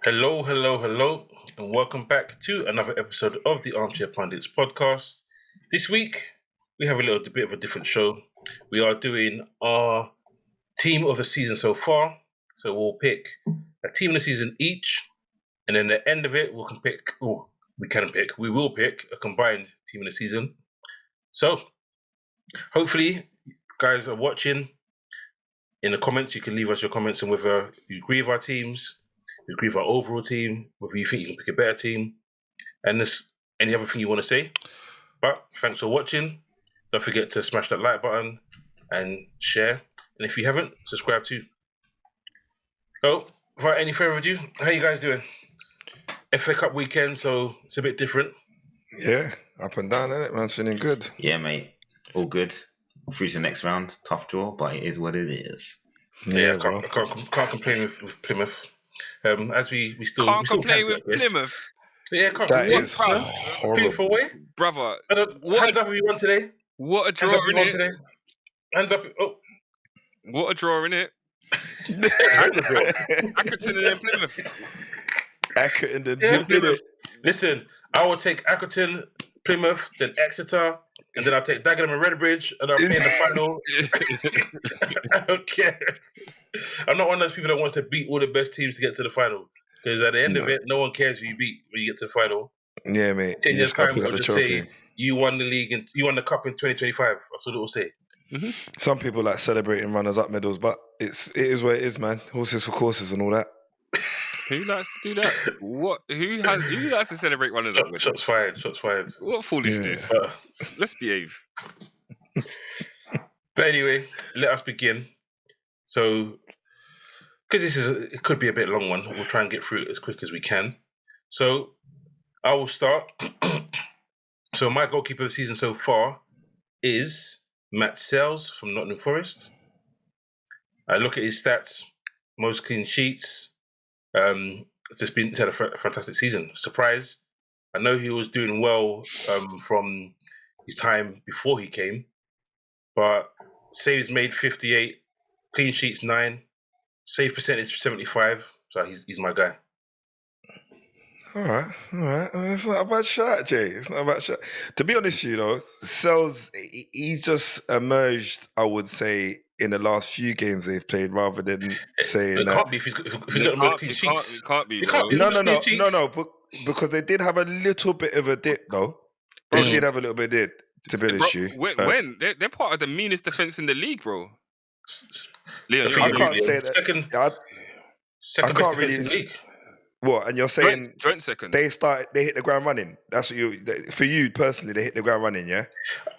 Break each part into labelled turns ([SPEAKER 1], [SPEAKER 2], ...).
[SPEAKER 1] Hello, hello, hello, and welcome back to another episode of the Armchair Pundits podcast. This week, we have a little bit of a different show. We are doing our team of the season so far. So we'll pick a team of the season each, and then at the end of it, we will pick a combined team of the season. So, hopefully, guys are watching. In the comments, you can leave us your comments on whether you agree with our teams, you agree with our overall team, whether you think you can pick a better team, and any other thing you want to say. But thanks for watching. Don't forget to smash that like button and share. And if you haven't, subscribe too. So, without any further ado, how you guys doing? FA Cup weekend, so it's a bit different.
[SPEAKER 2] Yeah, up and down, innit? Man's feeling good.
[SPEAKER 3] Yeah, mate. All good. Through to the next round. Tough draw, but it is what it is.
[SPEAKER 1] Yeah, I can't complain with Plymouth. As we still
[SPEAKER 4] Can't
[SPEAKER 1] we still
[SPEAKER 4] complain with
[SPEAKER 1] get this.
[SPEAKER 4] Plymouth.
[SPEAKER 1] Yeah, can't
[SPEAKER 2] That
[SPEAKER 1] complain.
[SPEAKER 2] is
[SPEAKER 4] Bruv.
[SPEAKER 2] horrible.
[SPEAKER 1] Beautiful way.
[SPEAKER 4] Brother,
[SPEAKER 1] Hands up if you won today.
[SPEAKER 4] what a
[SPEAKER 1] Hands
[SPEAKER 4] draw
[SPEAKER 1] up if you
[SPEAKER 4] in
[SPEAKER 1] won
[SPEAKER 4] it.
[SPEAKER 1] today. Hands up. Oh,
[SPEAKER 4] What a draw in it. Accrington and then Plymouth.
[SPEAKER 2] Accurate in the
[SPEAKER 1] yeah,
[SPEAKER 2] gym,
[SPEAKER 1] Plymouth. Listen, I will take Accrington, Plymouth, then Exeter, and then I'll take Dagenham and Redbridge, and I'll play in the final. I don't care. I'm not one of those people that wants to beat all the best teams to get to the final. Because at the end of it, no one cares who you beat when you get to the final.
[SPEAKER 2] Yeah, mate.
[SPEAKER 1] 10 years' time,
[SPEAKER 2] got
[SPEAKER 1] we'll
[SPEAKER 2] the
[SPEAKER 1] just
[SPEAKER 2] trophy.
[SPEAKER 1] say you won the league and you won the cup in 2025. That's what it will say.
[SPEAKER 2] Some people like celebrating runners-up medals, but it is what it is, man. Horses for courses and all that.
[SPEAKER 4] Who likes to do that? Who likes to celebrate runners up with?
[SPEAKER 1] Shots fired. Shots fired.
[SPEAKER 4] What foolishness.
[SPEAKER 1] But,
[SPEAKER 4] Let's behave.
[SPEAKER 1] but anyway, let us begin. So, because it could be a bit long one, we'll try and get through it as quick as we can. So, I will start. So, my goalkeeper of the season so far is Matt Sells from Nottingham Forest. I look at his stats, most clean sheets. He's had a fantastic season. Surprised. I know he was doing well from his time before he came, but saves made 58, clean sheets 9, save percentage 75. So he's my guy.
[SPEAKER 2] All right. It's not a bad shot, Jay. It's not a bad shot. To be honest, Sells, he's just emerged, I would say, in the last few games they've played, rather than saying
[SPEAKER 1] It
[SPEAKER 2] that.
[SPEAKER 1] can't be if he's got most clean sheets.
[SPEAKER 4] It can't be,
[SPEAKER 1] It
[SPEAKER 4] bro.
[SPEAKER 1] can't be.
[SPEAKER 2] No, because they did have a little bit of a dip, though. They did have a little bit of dip, to be honest with you.
[SPEAKER 4] When? They're part of the meanest defence in the league, bro. Leon,
[SPEAKER 1] I
[SPEAKER 2] I can't say that.
[SPEAKER 1] Second
[SPEAKER 2] I
[SPEAKER 1] best
[SPEAKER 2] can't
[SPEAKER 1] defense in the
[SPEAKER 2] really-
[SPEAKER 1] league.
[SPEAKER 2] What? And you're saying
[SPEAKER 4] joint second.
[SPEAKER 2] they hit the ground running? That's what for you personally, they hit the ground running, yeah?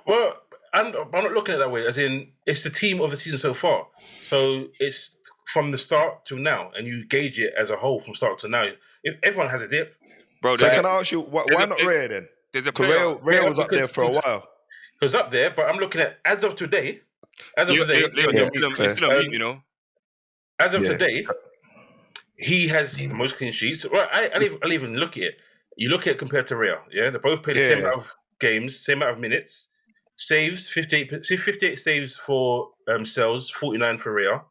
[SPEAKER 1] Well, I'm not looking at it that way. As in, it's the team of the season so far. So it's from the start to now, and you gauge it as a whole from start to now. If everyone has a dip,
[SPEAKER 4] Bro,
[SPEAKER 2] So
[SPEAKER 4] there's
[SPEAKER 2] can I ask you, why not Raya then?
[SPEAKER 4] there's a
[SPEAKER 2] Because
[SPEAKER 4] player.
[SPEAKER 2] Raya was up there for a while.
[SPEAKER 1] he was up there. But I'm looking at as of today. Leon,
[SPEAKER 4] Leon,
[SPEAKER 2] Yeah,
[SPEAKER 4] you're
[SPEAKER 2] fair.
[SPEAKER 4] still on mute, you know.
[SPEAKER 1] As of
[SPEAKER 2] Yeah.
[SPEAKER 1] today, he has the most clean sheets. Well, I'll even look at it. You look at it compared to Real. Yeah, they both played the same
[SPEAKER 2] Yeah.
[SPEAKER 1] amount of games, same amount of minutes. Saves 58 saves for Sells, 49 for Real.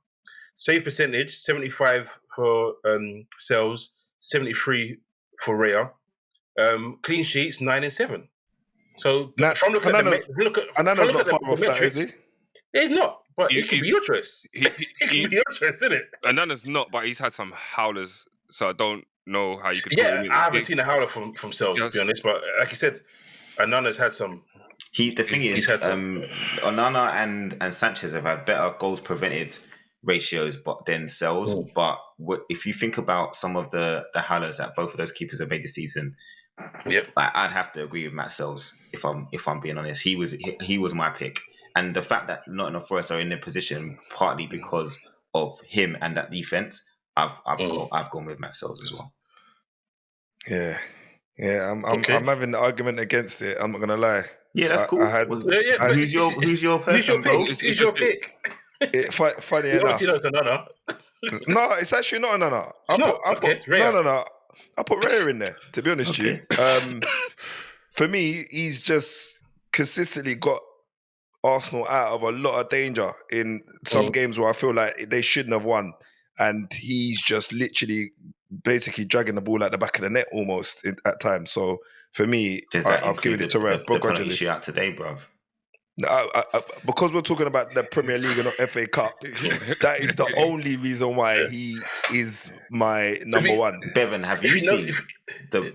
[SPEAKER 1] Save percentage 75 for Sells, 73 for Real. Clean sheets 9 and 7. So
[SPEAKER 2] Now,
[SPEAKER 1] from looking at the
[SPEAKER 2] Anana's not far off that, is he?
[SPEAKER 1] He's not, but it could
[SPEAKER 4] He's-
[SPEAKER 1] be your choice. It could be your choice, isn't it?
[SPEAKER 4] Anana's not, but he's had some howlers, so I don't know how you could.
[SPEAKER 1] Yeah, I haven't seen a howler from Sells, to be honest. But like you said, Anana's had some.
[SPEAKER 3] The thing
[SPEAKER 1] He's
[SPEAKER 3] is,
[SPEAKER 1] had some.
[SPEAKER 3] Onana and Sanchez have had better goals prevented ratios, but then Sells. But if you think about some of the howlers that both of those keepers have made this season,
[SPEAKER 1] Yep.
[SPEAKER 3] I'd have to agree with Matt Sells. If I'm being honest, he was my pick, and the fact that Nottingham Forest are in their position partly because of him and that defense, I've gone with Matt Sells as well.
[SPEAKER 2] Yeah. I'm
[SPEAKER 1] Okay.
[SPEAKER 2] I'm having the argument against it. I'm not gonna lie.
[SPEAKER 3] Yeah, that's cool.
[SPEAKER 1] Yeah, but
[SPEAKER 3] Who's your person, bro?
[SPEAKER 1] Who's your pick?
[SPEAKER 2] Funny
[SPEAKER 1] You
[SPEAKER 2] enough.
[SPEAKER 1] obviously know it's Anana.
[SPEAKER 2] No, it's actually not Anana.
[SPEAKER 1] Okay, Raya.
[SPEAKER 2] No. I put Raya in there, to be honest with you. For me, he's just consistently got Arsenal out of a lot of danger in some games where I feel like they shouldn't have won. And he's just literally basically dragging the ball at the back of the net almost at times. So for me,
[SPEAKER 3] Does that
[SPEAKER 2] I've given it to Raya
[SPEAKER 3] the penalty
[SPEAKER 2] begrudgingly.
[SPEAKER 3] shootout today, bruv?
[SPEAKER 2] Because we're talking about the Premier League and not FA Cup, that is the only reason why he is my number one.
[SPEAKER 3] Bevan, have you
[SPEAKER 1] If you know-
[SPEAKER 3] seen
[SPEAKER 1] if-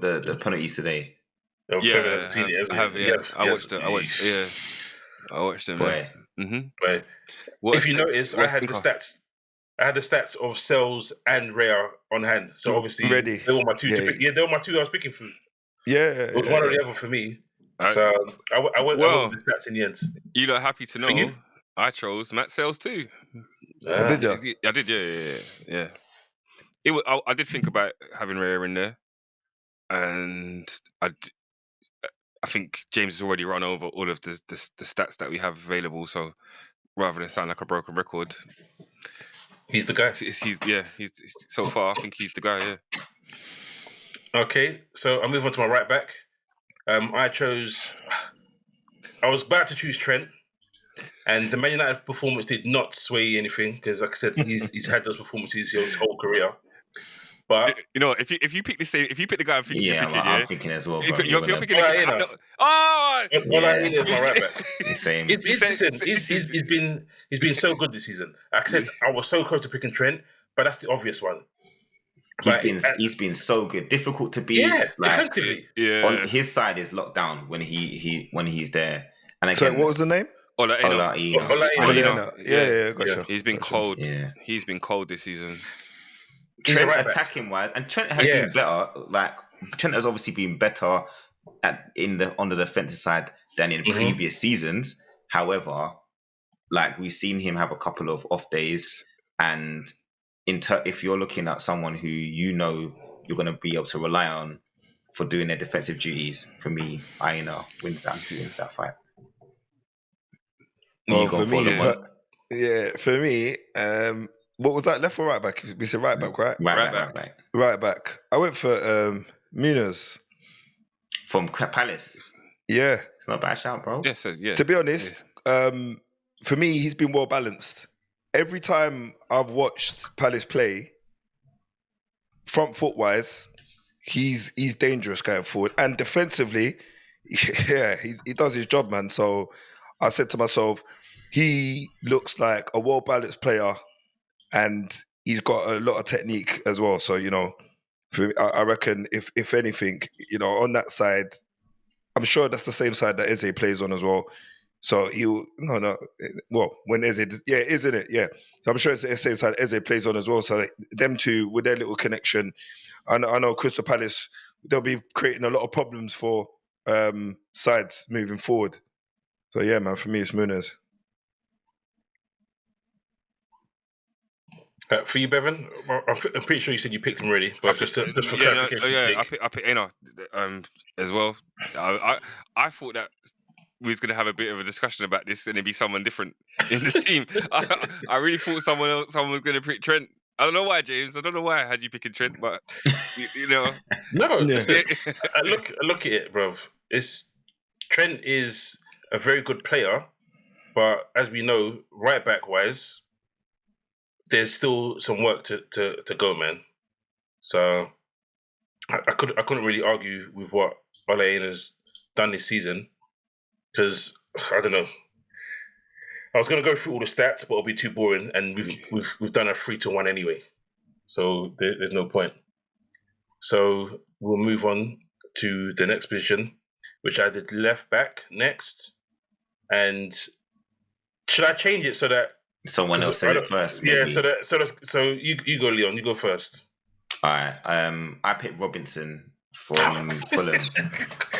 [SPEAKER 3] the penalties today?
[SPEAKER 1] Oh,
[SPEAKER 4] Yeah,
[SPEAKER 1] Trevor hasn't seen it, has
[SPEAKER 4] I
[SPEAKER 1] he?
[SPEAKER 4] have. Yeah,
[SPEAKER 1] Yes,
[SPEAKER 4] I
[SPEAKER 1] yes.
[SPEAKER 4] watched it. I watched them.
[SPEAKER 3] Boy,
[SPEAKER 1] But if you notice, I had the stats. I had the stats of Sells and Raya on hand. So obviously,
[SPEAKER 2] Ready.
[SPEAKER 1] they were my two.
[SPEAKER 2] Yeah.
[SPEAKER 1] They were my two I was picking through.
[SPEAKER 2] Yeah,
[SPEAKER 1] It was one or the other for me.
[SPEAKER 4] Alright.
[SPEAKER 1] So I went
[SPEAKER 4] Well-
[SPEAKER 1] with the stats in the end.
[SPEAKER 4] You lot happy to
[SPEAKER 1] For
[SPEAKER 4] know?
[SPEAKER 1] you?
[SPEAKER 4] I chose Matt Sales too.
[SPEAKER 2] Did you?
[SPEAKER 4] I did. Yeah. It was, I did think about having Raya in there, and I think James has already run over all of the stats that we have available. So rather than sound like a broken record,
[SPEAKER 1] He's the guy.
[SPEAKER 4] he's so far. I think he's the guy. Yeah.
[SPEAKER 1] Okay, so I'll move on to my right back. I was about to choose Trent, and the Man United performance did not sway anything because, like I said, he's had those performances his whole career. But
[SPEAKER 4] You know, if you pick the guy I'm thinking you're picking,
[SPEAKER 3] I'm thinking as well, bro.
[SPEAKER 4] you're picking the
[SPEAKER 1] Alright,
[SPEAKER 4] guy.
[SPEAKER 1] you know.
[SPEAKER 4] Oh,
[SPEAKER 1] all I need is my right back.
[SPEAKER 3] Same.
[SPEAKER 1] He's been so good this season. Like I said, I was so close to picking Trent, but that's the obvious one.
[SPEAKER 3] He's been so good. Difficult to beat.
[SPEAKER 1] Yeah, defensively.
[SPEAKER 4] Yeah.
[SPEAKER 3] On his side is locked down when he's there. And again,
[SPEAKER 2] So what was the name?
[SPEAKER 3] Ola Aina.
[SPEAKER 2] Yeah, gotcha.
[SPEAKER 4] He's been cold.
[SPEAKER 3] Yeah.
[SPEAKER 4] He's been cold this season.
[SPEAKER 1] He's a
[SPEAKER 3] Trent
[SPEAKER 1] right back.
[SPEAKER 3] attacking wise, and Trent has been better. Like Trent has obviously been better on the defensive side than in previous seasons. However, like we've seen him have a couple of off days, and if you're looking at someone who you know you're going to be able to rely on for doing their defensive duties, for me, Aina wins that fight.
[SPEAKER 2] Well, for me, what was that? Left or right back? We said right back, right?
[SPEAKER 3] Right back.
[SPEAKER 2] Right back. I went for Munoz.
[SPEAKER 3] From Palace.
[SPEAKER 2] Yeah.
[SPEAKER 3] It's not a bad shout, bro.
[SPEAKER 4] Yes, yeah.
[SPEAKER 2] To be honest, for me, he's been well balanced. Every time I've watched Palace play, front foot wise, he's dangerous going forward. And defensively, yeah, he does his job, man. So I said to myself, he looks like a well balanced player, and he's got a lot of technique as well. So, you know, I reckon if anything, you know, on that side, I'm sure that's the same side that Eze plays on as well. So when Eze, isn't it? Yeah. So I'm sure it's the same side Eze plays on as well. So them two, with their little connection, I know Crystal Palace, they'll be creating a lot of problems for sides moving forward. So yeah, man, for me, it's Muniz.
[SPEAKER 1] For you, Bevan, I'm pretty sure you said you picked him already, but just for clarification.
[SPEAKER 4] I picked Aina as well. I thought that we was going to have a bit of a discussion about this and it'd be someone different in the team. I really thought someone was going to pick Trent. I don't know why, James. I don't know why I had you picking Trent, but you know.
[SPEAKER 1] No, I look at it, bruv. Trent is a very good player, but as we know, right back wise, there's still some work to go, man. So I couldn't really argue with what Ole Aina's done this season, because I don't know. I was going to go through all the stats, but it'll be too boring, and we've done a 3-1 anyway, so there's no point. So we'll move on to the next position, which I did left back next. And should I change it so that
[SPEAKER 3] someone else said it first? Maybe.
[SPEAKER 1] Yeah, so you go, Leon. You go first.
[SPEAKER 3] All right. I picked Robinson from Fulham.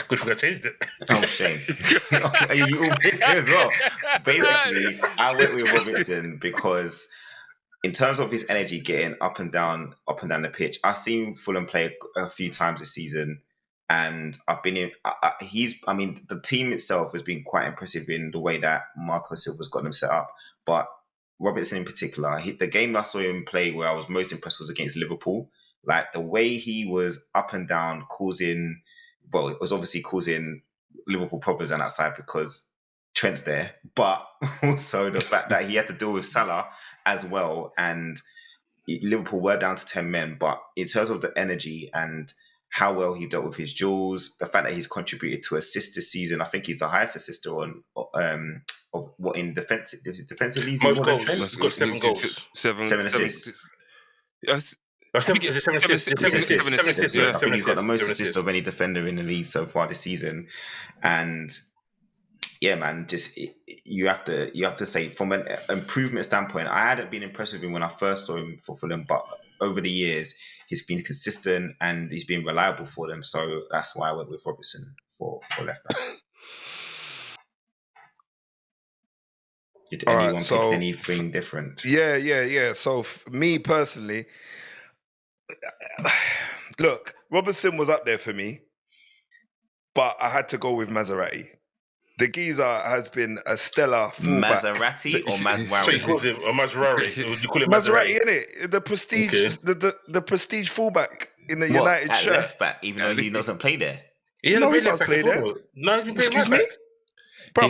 [SPEAKER 1] Good thing I changed it.
[SPEAKER 3] Oh, shame. You all picked it as well. Basically, I went with Robinson because in terms of his energy getting up and down the pitch, I've seen Fulham play a few times this season, and I've been in. The team itself has been quite impressive in the way that Marco Silva's got them set up, but Robinson in particular, the game I saw him play where I was most impressed was against Liverpool. Like the way he was up and down, it was obviously causing Liverpool problems on that side because Trent's there, but also the fact that he had to deal with Salah as well. And Liverpool were down to 10 men, but in terms of the energy and how well he dealt with his duels, the fact that he's contributed to assists this season, I think he's the highest assister of what in defensive league
[SPEAKER 1] Most
[SPEAKER 3] more than
[SPEAKER 1] goals.
[SPEAKER 3] Trent.
[SPEAKER 1] He's got 7 goals.
[SPEAKER 3] Seven assists.
[SPEAKER 4] Yes,
[SPEAKER 1] I think it's 7 assists. It's 7 assists. 7 assists.
[SPEAKER 4] yeah.
[SPEAKER 3] I think he's got the most
[SPEAKER 1] 7
[SPEAKER 3] assists of any defender in the league so far this season, and yeah, man, you have to say from an improvement standpoint, I hadn't been impressed with him when I first saw him for Fulham, but over the years he's been consistent and he's been reliable for them. So that's why I went with Robertson for left back. Did
[SPEAKER 2] All right,
[SPEAKER 3] anyone
[SPEAKER 2] so
[SPEAKER 3] pick anything different?
[SPEAKER 2] Yeah. So me personally, look, Robertson was up there for me, but I had to go with Maserati. The geezer has been a stellar fullback.
[SPEAKER 3] Maserati or
[SPEAKER 1] So he
[SPEAKER 3] Maswari?
[SPEAKER 1] calls him a Maserati. You call him
[SPEAKER 2] Maserati,
[SPEAKER 1] Maserati.
[SPEAKER 2] innit? The prestige,
[SPEAKER 1] Okay.
[SPEAKER 2] the prestige fullback in the
[SPEAKER 3] What,
[SPEAKER 2] United
[SPEAKER 3] at
[SPEAKER 2] shirt.
[SPEAKER 3] left back, even though he doesn't play there?
[SPEAKER 1] He hasn't
[SPEAKER 2] No, he
[SPEAKER 1] played left
[SPEAKER 2] does
[SPEAKER 1] back
[SPEAKER 2] play
[SPEAKER 1] at
[SPEAKER 2] there.
[SPEAKER 1] all. No, he's been playing
[SPEAKER 2] Excuse
[SPEAKER 1] right
[SPEAKER 2] me,
[SPEAKER 1] back.
[SPEAKER 2] bro.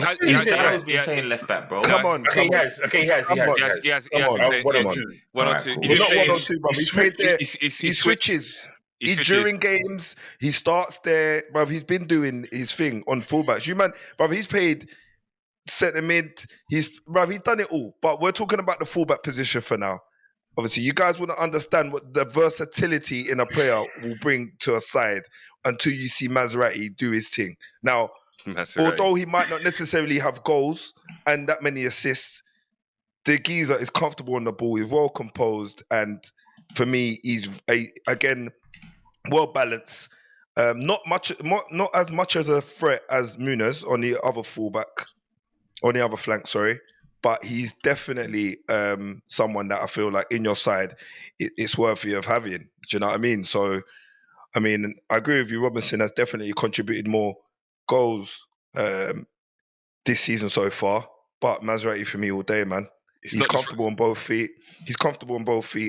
[SPEAKER 3] He's been playing left back, bro.
[SPEAKER 2] Come on,
[SPEAKER 1] Okay,
[SPEAKER 2] come
[SPEAKER 1] he
[SPEAKER 2] on.
[SPEAKER 1] has. Okay, he has. He
[SPEAKER 2] Come on.
[SPEAKER 1] has.
[SPEAKER 4] He has
[SPEAKER 2] Come on,
[SPEAKER 4] been playing-
[SPEAKER 1] One
[SPEAKER 2] come
[SPEAKER 1] or
[SPEAKER 2] on.
[SPEAKER 1] two.
[SPEAKER 4] One or
[SPEAKER 3] Alright,
[SPEAKER 4] two.
[SPEAKER 3] cool.
[SPEAKER 4] He
[SPEAKER 2] He's
[SPEAKER 4] didn't
[SPEAKER 2] not
[SPEAKER 4] play-
[SPEAKER 2] 102, bro. He's played there. He switches. He
[SPEAKER 4] switches.
[SPEAKER 2] during games, he starts there, bruv. He's been doing his thing on fullbacks. You man, bruv, he's played centre mid. He's done it all. But we're talking about the fullback position for now. Obviously, you guys wouldn't understand what the versatility in a player will bring to a side until you see Maserati do his thing. Now, although he might not necessarily have goals and that many assists, the geezer is comfortable on the ball. He's well composed, and for me, he's again well balanced. Not as much as a threat as Muniz on the other fullback, on the other flank. Sorry, but he's definitely someone that I feel like in your side, it's worthy of having. Do you know what I mean? So, I mean, I agree with you. Robinson has definitely contributed more goals this season so far, but Maserati for me all day, man. He's comfortable on both feet.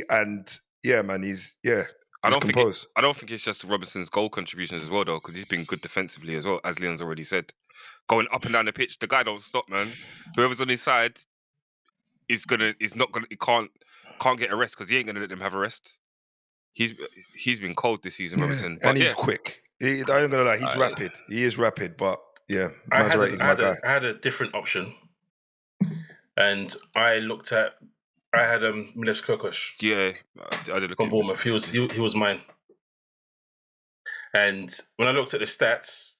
[SPEAKER 2] And yeah, man, he's composed.
[SPEAKER 4] I don't think it's just Robertson's goal contributions as well, though, because he's been good defensively as well, as Leon's already said. Going up and down the pitch, the guy don't stop, man. Whoever's on his side he can't get a rest because he ain't gonna let them have a rest. He's been cold this season, Robertson,
[SPEAKER 2] and he's quick. I ain't gonna lie, he's rapid. He is rapid, but yeah, Maserati's my guy.
[SPEAKER 1] I had a different option, and I had Milos Kokosh.
[SPEAKER 4] Yeah, I did look
[SPEAKER 1] from
[SPEAKER 4] at
[SPEAKER 1] Bournemouth. He was mine. And when I looked at the stats,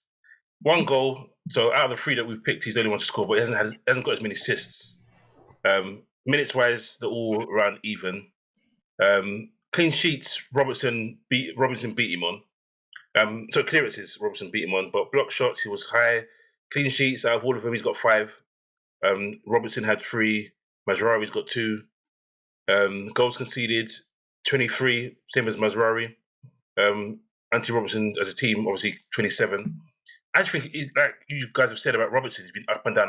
[SPEAKER 1] 1 goal. So out of the 3 that we've picked, he's the only one to score, but he hasn't got as many assists. Minutes wise, they're all around even. Clean sheets, Robertson beat him on. So clearances, Robertson beat him on, but block shots, he was high. Clean sheets, out of all of them, he's got 5. Robertson had 3. Mazraoui's got 2. Goals conceded, 23, same as Mazraoui. Anti-Robertson as a team, obviously 27. I just think, like you guys have said about Robertson, he's been up and down.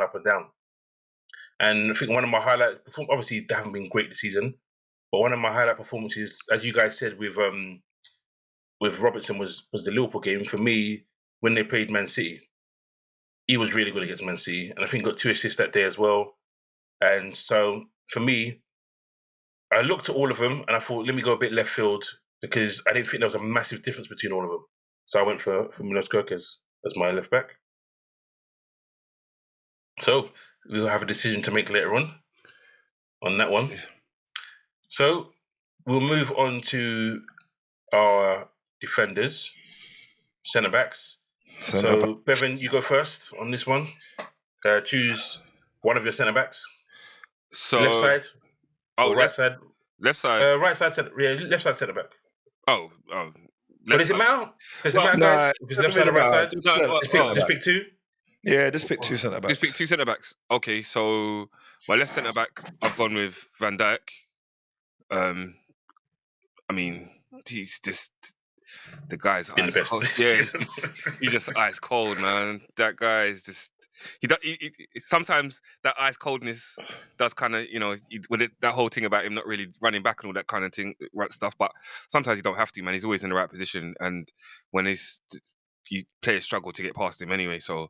[SPEAKER 1] And I think one of my highlight, obviously they haven't been great this season, but one of my highlight performances, as you guys said, with Robertson was the Liverpool game. For me, when they played Man City, he was really good against Man City, and I think got 2 assists that day as well. And so for me, I looked at all of them and I thought, let me go a bit left field because I didn't think there was a massive difference between all of them. So I went for Milos Kerkez as my left back. So we'll have a decision to make later on that one. So we'll move on to our defenders, centre backs. So Bevan, you go first on this one. Choose one of your centre backs.
[SPEAKER 4] So
[SPEAKER 1] left side. Right side.
[SPEAKER 4] Left side.
[SPEAKER 1] Right side. Left side centre back.
[SPEAKER 4] Oh.
[SPEAKER 1] But does it matter? Does it matter, guys? If it's left side or right side? Just pick 2.
[SPEAKER 2] Yeah, just pick 2 centre backs.
[SPEAKER 4] Just pick 2 centre backs. Okay, so my left centre back, I've gone with Van Dijk. I mean, he's just the guy's ice cold. Yeah, he's just ice cold, man. That guy is just. He sometimes that ice coldness does kind of, with that whole thing about him not really running back and all that kind of thing, right stuff. But sometimes you don't have to, man. He's always in the right position, and when players struggle to get past him anyway. So,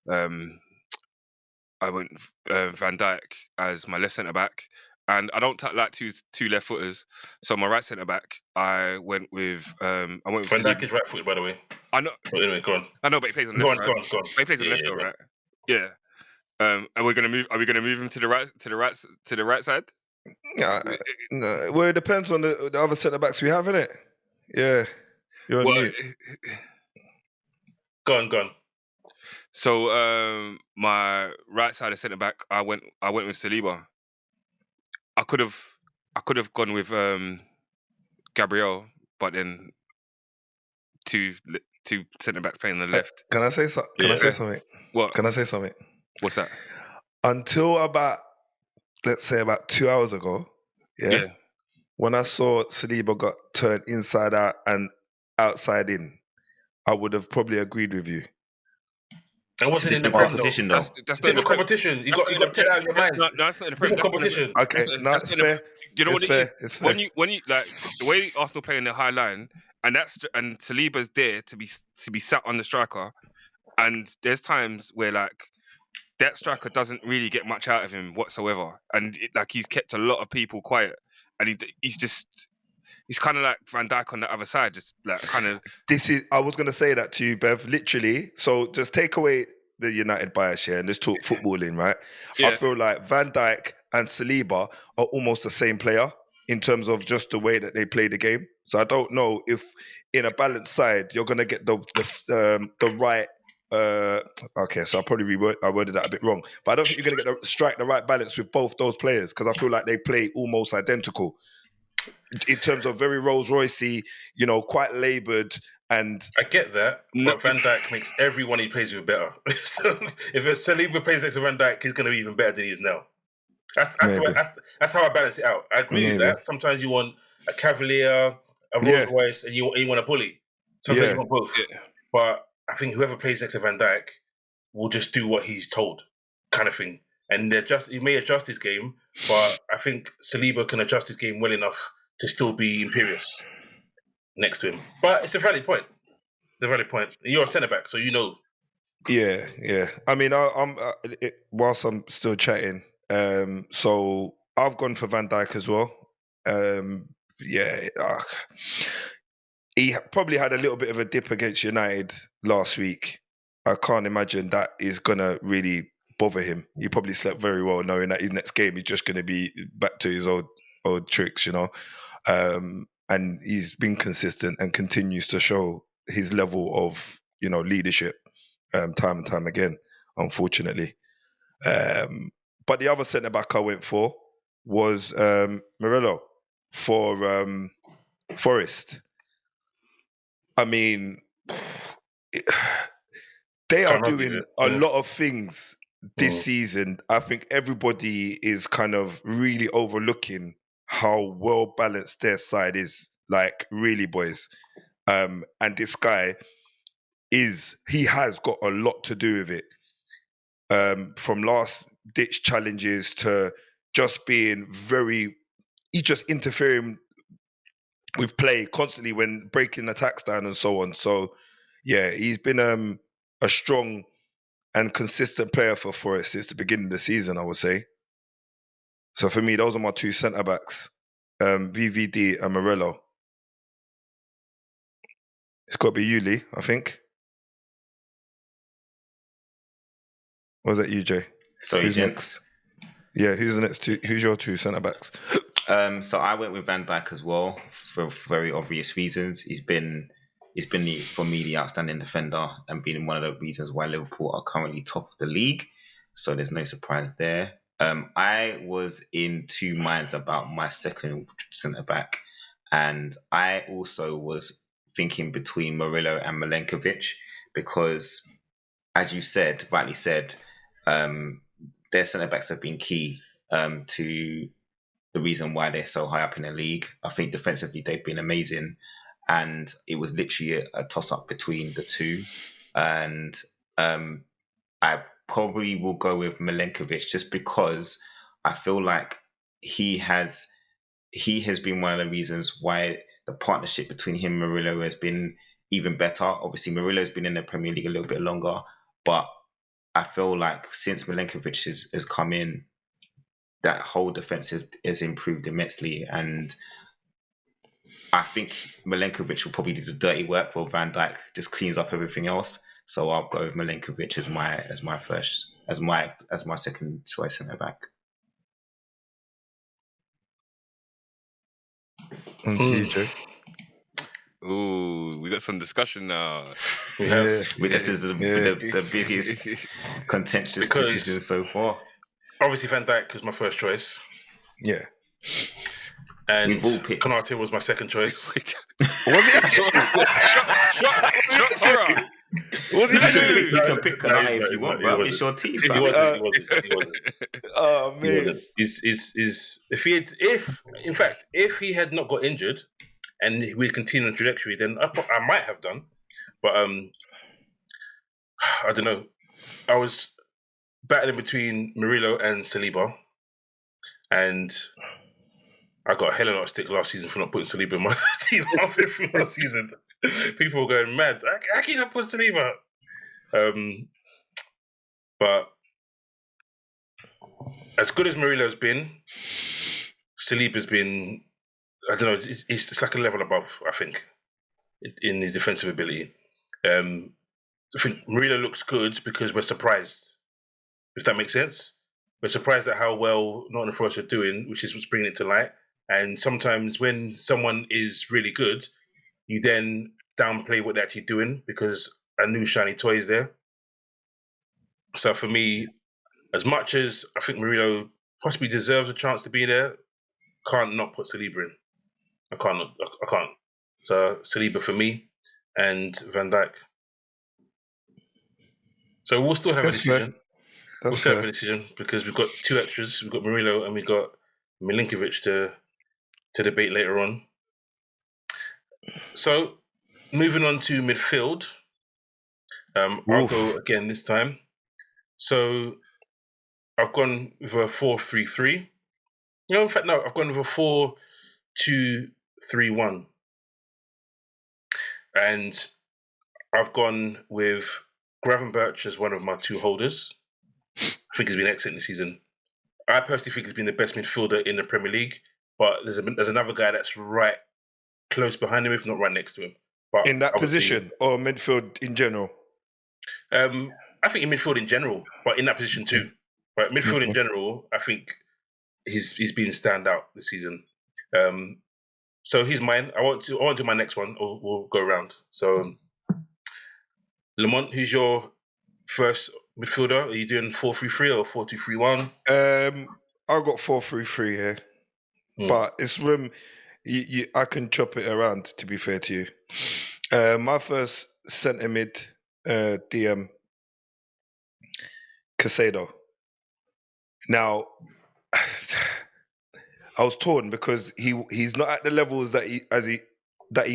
[SPEAKER 4] I went Van Dijk as my left centre back, and I don't like two left footers. So my right centre back, I went with
[SPEAKER 1] Van
[SPEAKER 4] Saliba.
[SPEAKER 1] Dijk is right footed, by the way.
[SPEAKER 4] I know,
[SPEAKER 1] But anyway, go on.
[SPEAKER 4] but he plays on the
[SPEAKER 1] Go
[SPEAKER 4] left,
[SPEAKER 1] on,
[SPEAKER 4] right?
[SPEAKER 1] go on, go on.
[SPEAKER 4] But he plays on the left, though,
[SPEAKER 1] go on.
[SPEAKER 4] right? Yeah. And we're gonna move. Are we gonna move him to the right side?
[SPEAKER 2] Yeah, no, well, it depends on the other centre backs we have, innit? Yeah, you're on
[SPEAKER 4] Well,
[SPEAKER 2] mute.
[SPEAKER 1] Go on.
[SPEAKER 4] so my right side of centre back, I went with Saliba. I could have gone with Gabriel, but then two centre backs playing on the left.
[SPEAKER 2] Can I say something? Can I
[SPEAKER 1] Yeah.
[SPEAKER 2] say something?
[SPEAKER 4] What?
[SPEAKER 2] Can I say something?
[SPEAKER 4] What's that?
[SPEAKER 2] Until about, let's say, about 2 hours ago, yeah, when I saw Saliba got turned inside out and outside in, I would have probably agreed with you.
[SPEAKER 1] And
[SPEAKER 3] It's
[SPEAKER 1] wasn't
[SPEAKER 3] a
[SPEAKER 1] in the
[SPEAKER 3] different
[SPEAKER 1] Prem, though.
[SPEAKER 3] competition, though.
[SPEAKER 4] That's not
[SPEAKER 1] Different
[SPEAKER 4] in the Prem.
[SPEAKER 1] competition. You got to take that out of your mind.
[SPEAKER 4] No, that's not in the Prem.
[SPEAKER 1] Different competition.
[SPEAKER 2] Okay, no,
[SPEAKER 4] That's
[SPEAKER 2] it's
[SPEAKER 4] not in the-
[SPEAKER 2] fair.
[SPEAKER 4] You know
[SPEAKER 2] It's
[SPEAKER 4] what it
[SPEAKER 2] fair.
[SPEAKER 4] is?
[SPEAKER 2] It's fair.
[SPEAKER 4] When you like the way Arsenal play in the high line, and Saliba's there to be sat on the striker, and there's times where like that striker doesn't really get much out of him whatsoever, and he's kept a lot of people quiet, and he's kind of like Van Dijk on the other side, just like kind of.
[SPEAKER 2] I was going to say that to you, Bev, literally. So just take away the United bias here and let's talk footballing, right?
[SPEAKER 4] Yeah.
[SPEAKER 2] I feel like Van Dijk and Saliba are almost the same player in terms of just the way that they play the game. So I don't know if in a balanced side, you're going to get the right... okay, so I worded that a bit wrong. But I don't think you're going to strike the right balance with both those players because I feel like they play almost identical. In terms of very Rolls Roycey, quite laboured, and
[SPEAKER 1] I get that, but Van Dijk makes everyone he plays with better. So if Saliba plays next to Van Dijk, he's going to be even better than he is now. That's how I balance it out. I agree with that. Sometimes you want a Cavalier, a Rolls Royce, and you want a bully. Sometimes you want both.
[SPEAKER 4] Yeah.
[SPEAKER 1] But I think whoever plays next to Van Dijk will just do what he's told, kind of thing. And he may adjust his game, but I think Saliba can adjust his game well enough to still be imperious next to him. But it's a valid point. You're a centre back, so you know.
[SPEAKER 2] Yeah. I mean, whilst I'm still chatting, so I've gone for Van Dijk as well. He probably had a little bit of a dip against United last week. I can't imagine that is gonna really bother him. He probably slept very well, knowing that his next game is just going to be back to his old tricks, and he's been consistent and continues to show his level of leadership time and time again, unfortunately. But the other centre back I went for was Murillo for Forest. I mean, they are doing a lot of things this season. I think everybody is kind of really overlooking how well balanced their side is. Like, really, boys. And this guy he has got a lot to do with it. From last ditch challenges to just being he's just interfering with play constantly when breaking attacks down and so on. So yeah, he's been a strong and consistent player for Forest since the beginning of the season, I would say. So for me, those are my two centre-backs, VVD and Murillo. It's got to be you, Lee, I think. Or was that you, Jay?
[SPEAKER 3] So
[SPEAKER 2] who's next? Yeah, who's the next two? Who's your two centre-backs?
[SPEAKER 3] So I went with Van Dijk as well for very obvious reasons. He's been for me the outstanding defender and been one of the reasons why Liverpool are currently top of the league. So there's no surprise there. I was in two minds about my second centre back, and I also was thinking between Murillo and Milenkovic because, as you rightly said, their centre backs have been key to the reason why they're so high up in the league. I think defensively they've been amazing, and it was literally a toss-up between the two. And I probably will go with Milenkovic just because I feel like he has been one of the reasons why the partnership between him and Murillo has been even better. Obviously, Murillo's been in the Premier League a little bit longer, but I feel like since Milenkovic has come in, that whole defensive has improved immensely, and I think Milenkovic will probably do the dirty work while Van Dijk just cleans up everything else. So I'll go with Milenkovic as my second choice centre back.
[SPEAKER 2] On to you, Jay.
[SPEAKER 4] Ooh, we got some discussion now.
[SPEAKER 1] We have
[SPEAKER 3] But this is the biggest contentious
[SPEAKER 1] Because-
[SPEAKER 3] decision so far.
[SPEAKER 1] obviously Van Dijk was my first choice,
[SPEAKER 2] Yeah.
[SPEAKER 1] and
[SPEAKER 3] We've all picked.
[SPEAKER 1] Konate was my second choice.
[SPEAKER 2] Was it actually?
[SPEAKER 4] Shut horror.
[SPEAKER 2] Was it actually?
[SPEAKER 3] You can pick Konate if you want, bro. It's your team.
[SPEAKER 1] He
[SPEAKER 3] fam.
[SPEAKER 1] wasn't.
[SPEAKER 2] Oh
[SPEAKER 1] He
[SPEAKER 2] man.
[SPEAKER 1] wasn't. Is if he had not got injured and we'd continued on the trajectory, then I might have done. But I don't know. I was battling between Murillo and Saliba, and I got a hell of a lot of stick last season for not putting Saliba in my team halfway through last season. People were going mad. I can't put Saliba. But as good as Murillo's been, Saliba's been, I don't know, it's like a level above, I think, in his defensive ability. I think Murillo looks good because we're surprised, if that makes sense. We're surprised at how well Nottingham Forest are doing, which is what's bringing it to light. And sometimes when someone is really good, you then downplay what they're actually doing because a new shiny toy is there. So for me, as much as I think Murillo possibly deserves a chance to be there, can't not put Saliba in. I can't. So Saliba for me and Van Dijk. So we'll still have a
[SPEAKER 2] That's fair.
[SPEAKER 1] decision.
[SPEAKER 2] That's
[SPEAKER 1] We'll still have a
[SPEAKER 2] fair.
[SPEAKER 1] decision because we've got two extras. We've got Murillo and we've got Milinkovic to debate later on. So moving on to midfield. I'll
[SPEAKER 2] Oof.
[SPEAKER 1] go again this time. So I've gone with a 4-3-3. No, in fact, no. I've gone with a 4-2-3-1, and I've gone with Gravenberch as one of my two holders. I think he's been excellent this season. I personally think he's been the best midfielder in the Premier League, but there's another guy that's right close behind him, if not right next to him. But
[SPEAKER 2] In that
[SPEAKER 1] obviously,
[SPEAKER 2] position or midfield in general?
[SPEAKER 1] I think in midfield in general, but in that position too. But midfield in general, I think he's been standout this season. So he's mine. I want to do my next one, or we'll go around. So, Lamont, who's your first midfielder? Are you doing 4-3-3 or 4-2-3-1?
[SPEAKER 2] I got 4-3-3 here, but it's room. I can chop it around. To be fair to you, my first centre mid DM Casado. Now, I was torn because he's not at the levels that he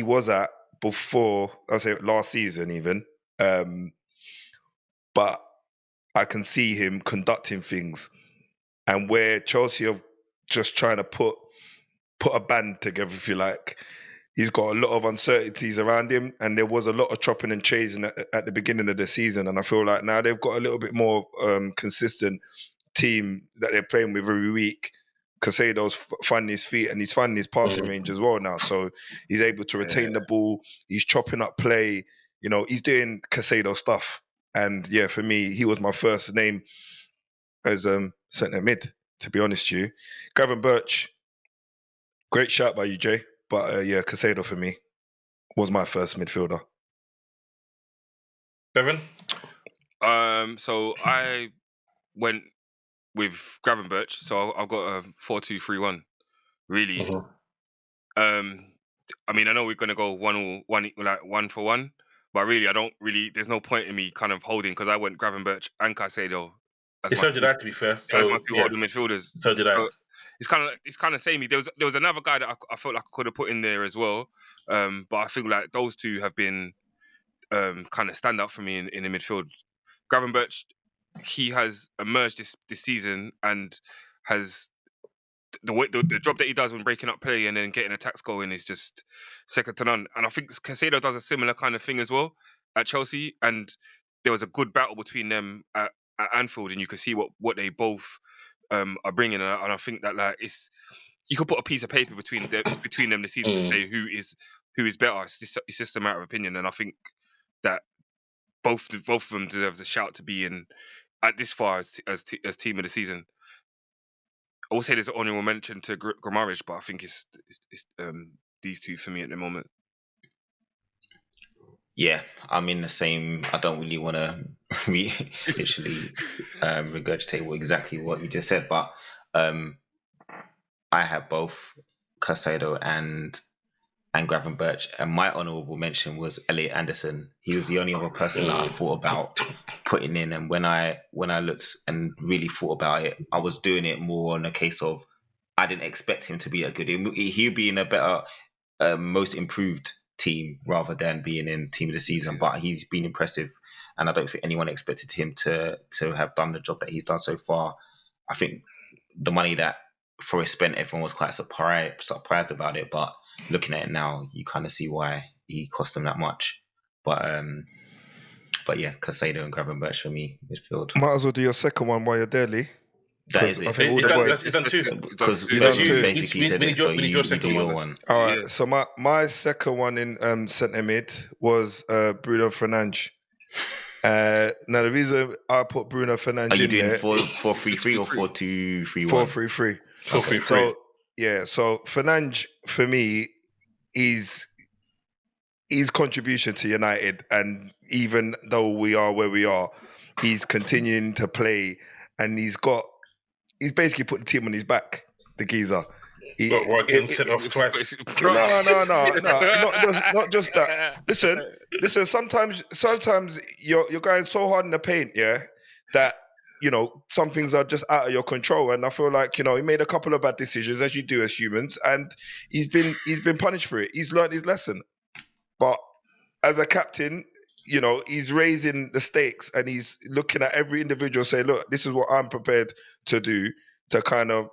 [SPEAKER 2] was at before. I say last season even, but I can see him conducting things, and where Chelsea are just trying to put a band together, if you like. He's got a lot of uncertainties around him, and there was a lot of chopping and chasing at the beginning of the season. And I feel like now they've got a little bit more consistent team that they're playing with every week. Casado's finding his feet and he's finding his passing range as well now. So he's able to retain the ball. He's chopping up play. You know, he's doing Casado stuff. And yeah, for me, he was my first name as centre mid, to be honest with you. Gravenberch, great shout by you, Jay. But yeah, Casado for me was my first midfielder.
[SPEAKER 1] Bevan?
[SPEAKER 4] So I went with Gravenberch, so I've got a 4-2-3-1. Really. I mean, I know we're gonna go one for one, but really, I don't really. There's no point in me kind of holding because I went Gravenberch and Caicedo.
[SPEAKER 1] So did I, to be fair.
[SPEAKER 4] So as my two holding midfielders.
[SPEAKER 1] So did I.
[SPEAKER 4] So it's kind of samey. There was another guy that I felt like I could have put in there as well, but I feel like those two have been kind of stand out for me in the midfield. Gravenberch, he has emerged this season and has the job that he does when breaking up play and then getting attacks going is just second to none. And I think Caicedo does a similar kind of thing as well at Chelsea. And there was a good battle between them at Anfield, and you could see what they both are bringing, and I think that like you could put a piece of paper between them this season to say who is better. It's just a matter of opinion, and I think that both of them deserve the shout to be in at this far as team of the season. I will say there's an honourable mention to Grammaric, but I think it's these two for me at the moment.
[SPEAKER 3] Yeah, I'm in the same. I don't really want to literally regurgitate exactly what you just said, but I have both Caicedo and Gravenberch, and my honourable mention was Elliot Anderson. He was the only other person that I thought about putting in, and when I looked and really thought about it, I was doing it more on a case of I didn't expect him to be that good. He'd be in a better, most improved team rather than being in team of the season, but he's been impressive, and I don't think anyone expected him to have done the job that he's done so far. I think the money that Forest spent, everyone was quite surprised about it, but looking at it now, you kind of see why he cost them that much. But yeah, Caicedo and Gravenberch for me midfield.
[SPEAKER 2] Might as well do your second one while you're there, Lee.
[SPEAKER 3] That is
[SPEAKER 2] I
[SPEAKER 3] it.
[SPEAKER 2] think all the boys.
[SPEAKER 1] It's done two.
[SPEAKER 3] Because
[SPEAKER 2] You done
[SPEAKER 3] you
[SPEAKER 2] two.
[SPEAKER 3] basically said it, so you do your one.
[SPEAKER 2] All right.
[SPEAKER 4] Yeah.
[SPEAKER 2] So my second one in centre mid was Bruno Fernandes. Now the reason I put Bruno Fernandes
[SPEAKER 3] Are you
[SPEAKER 2] in
[SPEAKER 3] doing
[SPEAKER 2] there
[SPEAKER 3] 4-3-3 or 4-2-3-1?
[SPEAKER 2] 4-3-3.
[SPEAKER 1] 4-3-3.
[SPEAKER 2] So Fernandes for me is his contribution to United, and even though we are where we are, he's continuing to play, and he's basically put the team on his back. The geezer.
[SPEAKER 1] We're getting sent off twice.
[SPEAKER 2] No, not just that. Listen. Sometimes you're going so hard in the paint, yeah, that some things are just out of your control. And I feel like he made a couple of bad decisions, as you do as humans, and he's been punished for it. He's learned his lesson. But as a captain, he's raising the stakes, and he's looking at every individual, saying, "Look, this is what I'm prepared to do to kind of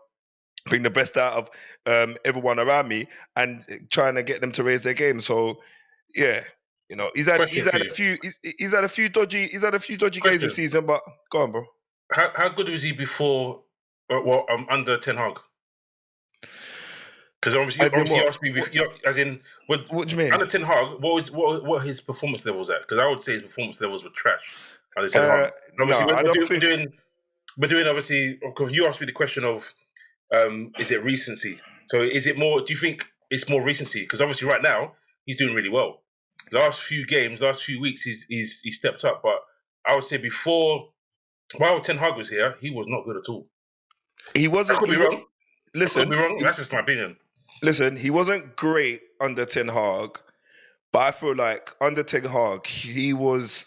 [SPEAKER 2] bring the best out of everyone around me, and trying to get them to raise their game." So, yeah, he's had a few dodgy games this season. But go on, bro.
[SPEAKER 1] How good was he before? Under Ten Hag? Because obviously you asked me,
[SPEAKER 2] what do you mean?
[SPEAKER 1] Under Ten Hag, what his performance levels at? Because I would say his performance levels were trash under Ten Hag. Obviously, we're doing obviously, because you asked me the question of is it recency? So is it more? Do you think it's more recency? Because obviously right now he's doing really well. Last few weeks he's stepped up, but I would say while Ten Hag was here, he was not good at all.
[SPEAKER 2] He wasn't.
[SPEAKER 1] I could be wrong.
[SPEAKER 2] Listen,
[SPEAKER 1] I could be wrong. That's just my opinion.
[SPEAKER 2] Listen, he wasn't great under Ten Hag, but I feel like under Ten Hag, the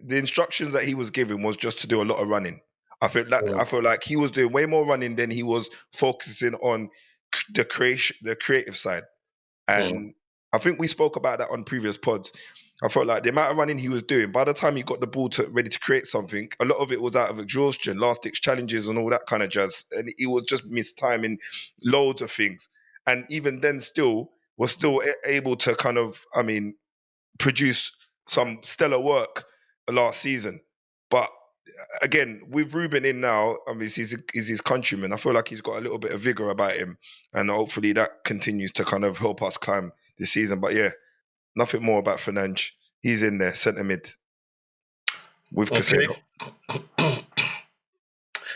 [SPEAKER 2] instructions that he was given was just to do a lot of running. I feel like he was doing way more running than he was focusing on the creative side. And I think we spoke about that on previous pods. I felt like the amount of running he was doing, by the time he got the ball ready to create something, a lot of it was out of exhaustion, last-ditch challenges and all that kind of jazz. And he was just mistiming loads of things. And even then was still able to kind of, produce some stellar work last season. But again, with Ruben in now, he's his countryman. I feel like he's got a little bit of vigor about him. And hopefully that continues to kind of help us climb this season. But yeah, nothing more about Fernandes. He's in there, centre mid with Caicedo.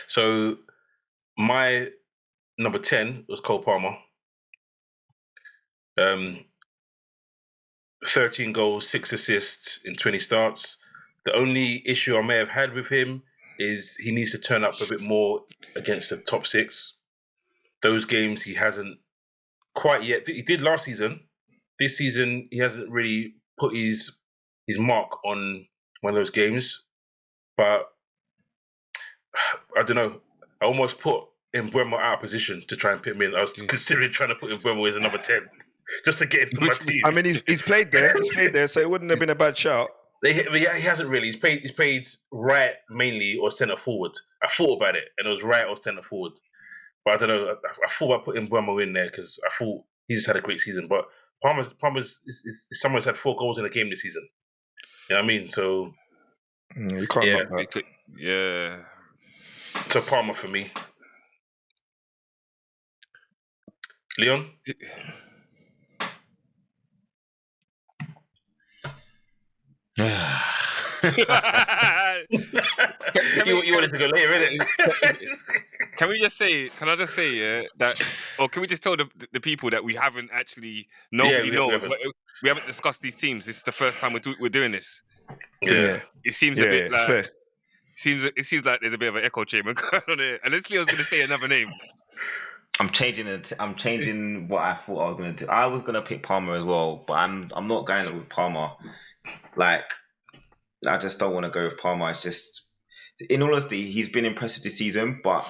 [SPEAKER 1] So my number 10 was Cole Palmer. 13 goals, 6 assists in 20 starts. The only issue I may have had with him is he needs to turn up a bit more against the top 6. Those games he hasn't quite yet. He did last season. This season he hasn't really put his mark on one of those games. But I don't know. I almost put Mbeumo out of position to try and put him in. I was considering trying to put Mbeumo as a number 10 just to get him my team.
[SPEAKER 2] I mean, he's played there, so it wouldn't have been a bad shout.
[SPEAKER 1] He hasn't really. He's played right mainly or centre forward. I thought about it, and it was right or centre forward. But I don't know. I thought about putting Mbeumo in there because I thought he just had a great season. But Palmer's is someone who's had 4 goals in a game this season. You know what I mean? So
[SPEAKER 2] you can't knock that.
[SPEAKER 4] Yeah.
[SPEAKER 1] So Palmer for me. Leon? You wanted to go later, innit?
[SPEAKER 4] Can we just say? Can I just say that, or can we just tell the people that we haven't actually nobody
[SPEAKER 1] we
[SPEAKER 4] knows.
[SPEAKER 1] haven't.
[SPEAKER 4] We haven't discussed these teams. This is the first time we're doing this.
[SPEAKER 1] Yeah.
[SPEAKER 4] It seems a bit like it seems like there's a bit of an echo chamber going on here. Unless Leo's going to say another name.
[SPEAKER 3] I'm changing it. I'm changing what I thought I was going to do. I was going to pick Palmer as well, but I'm not going with Palmer. Like, I just don't want to go with Palmer. It's just, in all honesty, he's been impressive this season, but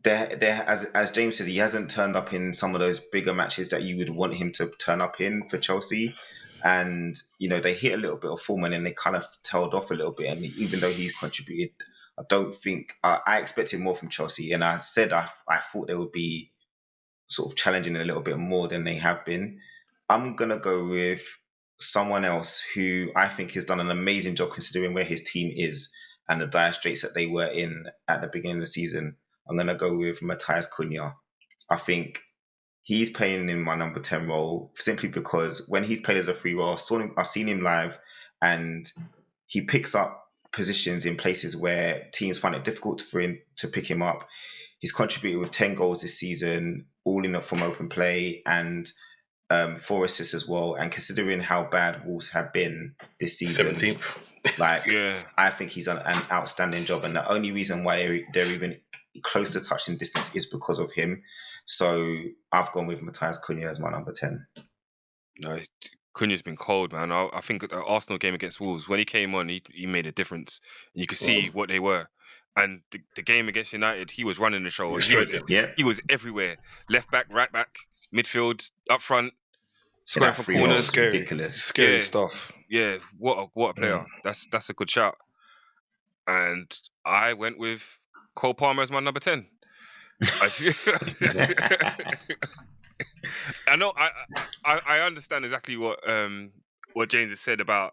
[SPEAKER 3] there, as James said, he hasn't turned up in some of those bigger matches that you would want him to turn up in for Chelsea. And, you know, they hit a little bit of form and then they kind of tailed off a little bit. And even though he's contributed, I don't think I expected more from Chelsea. And I said I thought they would be sort of challenging a little bit more than they have been. I'm going to go with someone else who I think has done an amazing job considering where his team is and the dire straits that they were in at the beginning of the season. I'm going to go with Matthias Cunha. I think he's playing in my number 10 role simply because when he's played as a free role, I've seen him live and he picks up positions in places where teams find it difficult for him to pick him up. He's contributed with 10 goals this season, all in from open play and 4 assists as well. And considering how bad Wolves have been this season,
[SPEAKER 1] 17th.
[SPEAKER 3] I think he's done an outstanding job. And the only reason why they're even close to touching distance is because of him. So I've gone with Matthias Cunha as my number 10.
[SPEAKER 4] No, Cunha's been cold, man. I think the Arsenal game against Wolves, when he came on, he made a difference. And you could see what they were. And the game against United, he was running the show. He was everywhere. Left back, right back, midfield, up front, scoring from corners.
[SPEAKER 2] Scary stuff.
[SPEAKER 4] Yeah, what a player. That's a good shout. And I went with Cole Palmer as my number 10. I know. I understand exactly what James has said about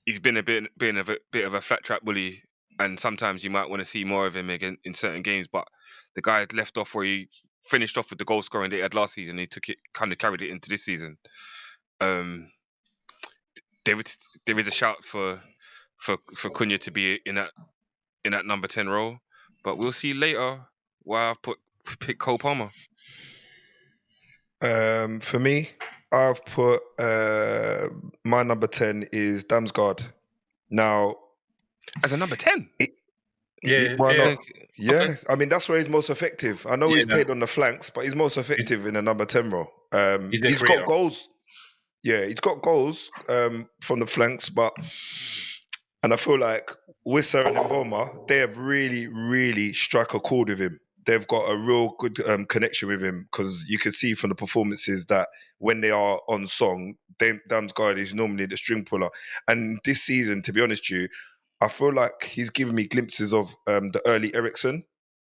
[SPEAKER 4] he's been a bit of a flat track bully, and sometimes you might want to see more of him again in certain games. But the guy had left off where he finished off with the goal scoring that he had last season. He took it, kind of carried it into this season. There is a shout for Cunha to be in that number 10 role, but we'll see later why I've pick Cole Palmer.
[SPEAKER 2] For me, I've put my number 10 is Damsgaard. Now,
[SPEAKER 4] as a number 10,
[SPEAKER 2] why not? Yeah,
[SPEAKER 4] Okay.
[SPEAKER 2] I mean that's where he's most effective. I know he's played on the flanks, but he's most effective in the number 10 role. He's got goals. Yeah, he's got goals from the flanks, and I feel like with Sarah and Boma, they have really, really struck a chord with him. They've got a real good connection with him because you can see from the performances that when they are on song, Damsgaard is normally the string puller. And this season, to be honest with you, I feel like he's given me glimpses of the early Eriksen,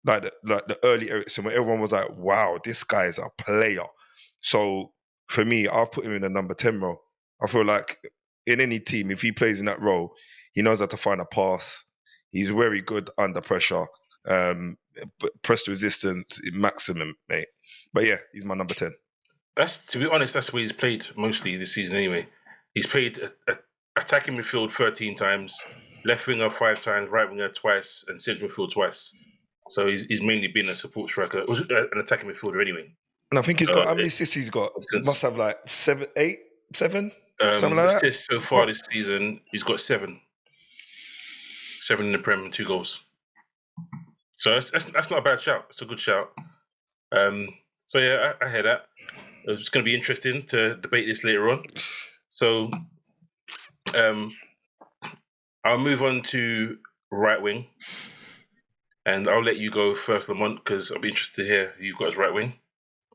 [SPEAKER 2] like the early Eriksen, where everyone was like, "Wow, this guy is a player." So for me, I'll put him in the number 10 role. I feel like in any team, if he plays in that role, he knows how to find a pass. He's very good under pressure. Press resistance maximum, mate. But yeah, he's my number 10.
[SPEAKER 1] To be honest, that's where he's played mostly this season anyway. He's played attacking midfield 13 times, left winger 5 times, right winger twice, and central midfield twice. So he's mainly been a support striker, an attacking midfielder anyway.
[SPEAKER 2] And I think he's got, how many assists he's got? He must have like 7, 8, 7? Something like that?
[SPEAKER 1] So far this season, he's got 7. 7 in the Prem and 2 goals. So that's not a bad shout. It's a good shout. So yeah, I hear that. It's going to be interesting to debate this later on. So I'll move on to right wing. And I'll let you go first, Lamont, because I'll be interested to hear who you've got as right wing.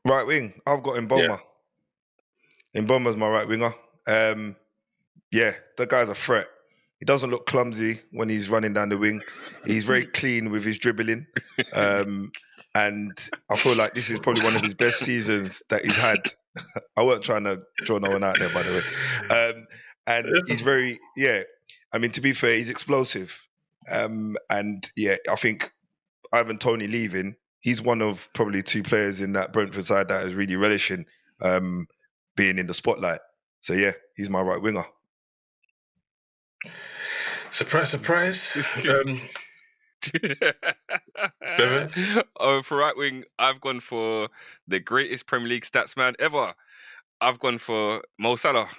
[SPEAKER 2] Right wing, I've got Mboma. Yeah. Mboma's my right winger. Yeah, that guy's a threat. He doesn't look clumsy when he's running down the wing. He's very clean with his dribbling. And I feel like this is probably one of his best seasons that he's had. I weren't trying to draw no one out there, by the way. And he's very, I mean, to be fair, he's explosive. And yeah, I think Ivan Toney leaving, he's one of probably 2 players in that Brentford side that is really relishing being in the spotlight. So yeah, he's my right winger.
[SPEAKER 1] Surprise, surprise. Bevan?
[SPEAKER 4] For right wing, I've gone for the greatest Premier League stats man ever. I've gone for Mo Salah.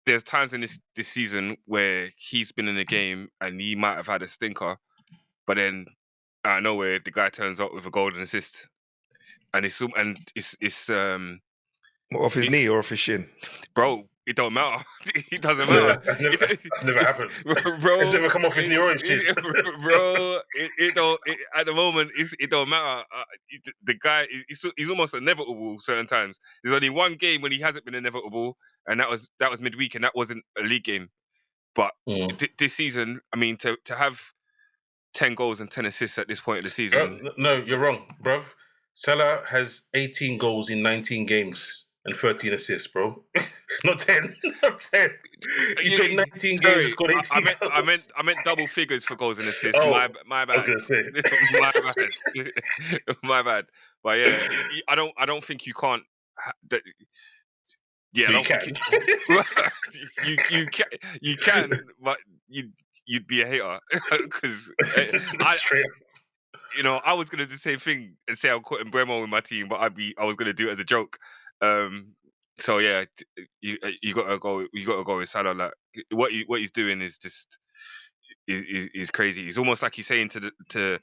[SPEAKER 4] There's times in this season where he's been in a game and he might have had a stinker, but then out of nowhere the guy turns up with a golden assist, and it's
[SPEAKER 2] Off his knee or off his shin?
[SPEAKER 4] bro. It don't matter. It doesn't matter.
[SPEAKER 1] That's never happened.
[SPEAKER 4] Bro,
[SPEAKER 1] it's never come off his knee or his chin.
[SPEAKER 4] Bro, it don't. At the moment, it don't matter. The guy, he's almost inevitable certain times. There's only one game when he hasn't been inevitable, and that was midweek, and that wasn't a league game. But this season, I mean, to have 10 goals and 10 assists at this point of the season.
[SPEAKER 1] No, you're wrong, bruv. Salah has 18 goals in 19 games and 13 assists, bro. Not 10. Not 10. He played 19 games and scored 18 goals.
[SPEAKER 4] I meant double figures for goals and assists.
[SPEAKER 1] Oh,
[SPEAKER 4] my bad.
[SPEAKER 1] I was gonna say.
[SPEAKER 4] My bad. My bad. But yeah, I don't think you can't. Yeah, I don't think you can, but you'd be a hater because I was gonna do the same thing and say I'm putting Bremo in my team, but I was gonna do it as a joke. So yeah, you gotta go with Salah. Like what he's doing is just is crazy. It's almost like he's saying to the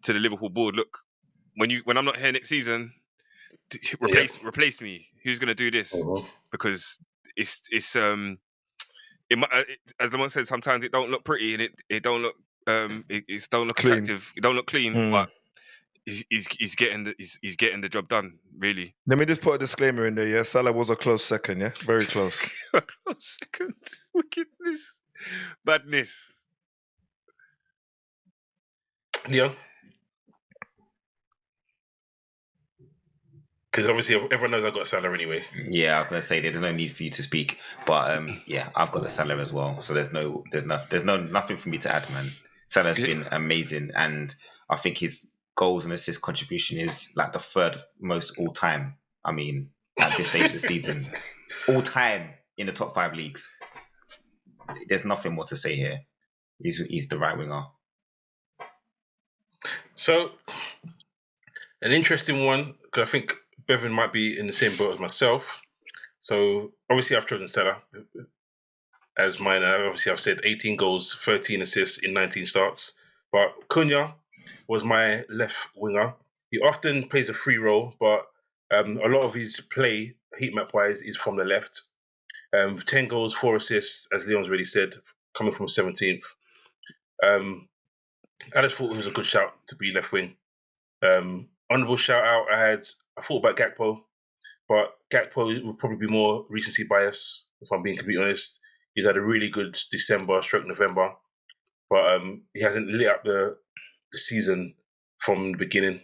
[SPEAKER 4] Liverpool board, look, when I'm not here next season, replace me. Who's gonna do this? Because it's as the one said, sometimes it don't look pretty and it don't look it don't look
[SPEAKER 2] clean.
[SPEAKER 4] attractive. It don't look clean, but he's getting the job done. Really.
[SPEAKER 2] Let me just put a disclaimer in there. Yeah, Salah was a close second. Yeah, very close.
[SPEAKER 4] Close second. Wickedness, badness.
[SPEAKER 1] Leon? Because obviously everyone knows I've got Salah anyway.
[SPEAKER 3] Yeah, I was gonna say there's no need for you to speak, but yeah, I've got a Salah as well. So there's nothing for me to add, man. Salah's been amazing, and I think his goals and assist contribution is like the 3rd most all time. I mean, at this stage of the season, all time in the top 5 leagues. There's nothing more to say here. He's the right winger.
[SPEAKER 1] So, an interesting one, because I think Bevan might be in the same boat as myself. So, obviously, I've chosen Salah as mine. Obviously, I've said 18 goals, 13 assists in 19 starts. But Cunha was my left winger. He often plays a free role, but a lot of his play, heat map-wise, is from the left. 10 goals, 4 assists, as Leon's already said, coming from 17th. I just thought it was a good shout to be left wing. Honourable shout out, I thought about Gakpo, but Gakpo would probably be more recency bias, if I'm being completely honest. He's had a really good December/November, but he hasn't lit up the season from the beginning.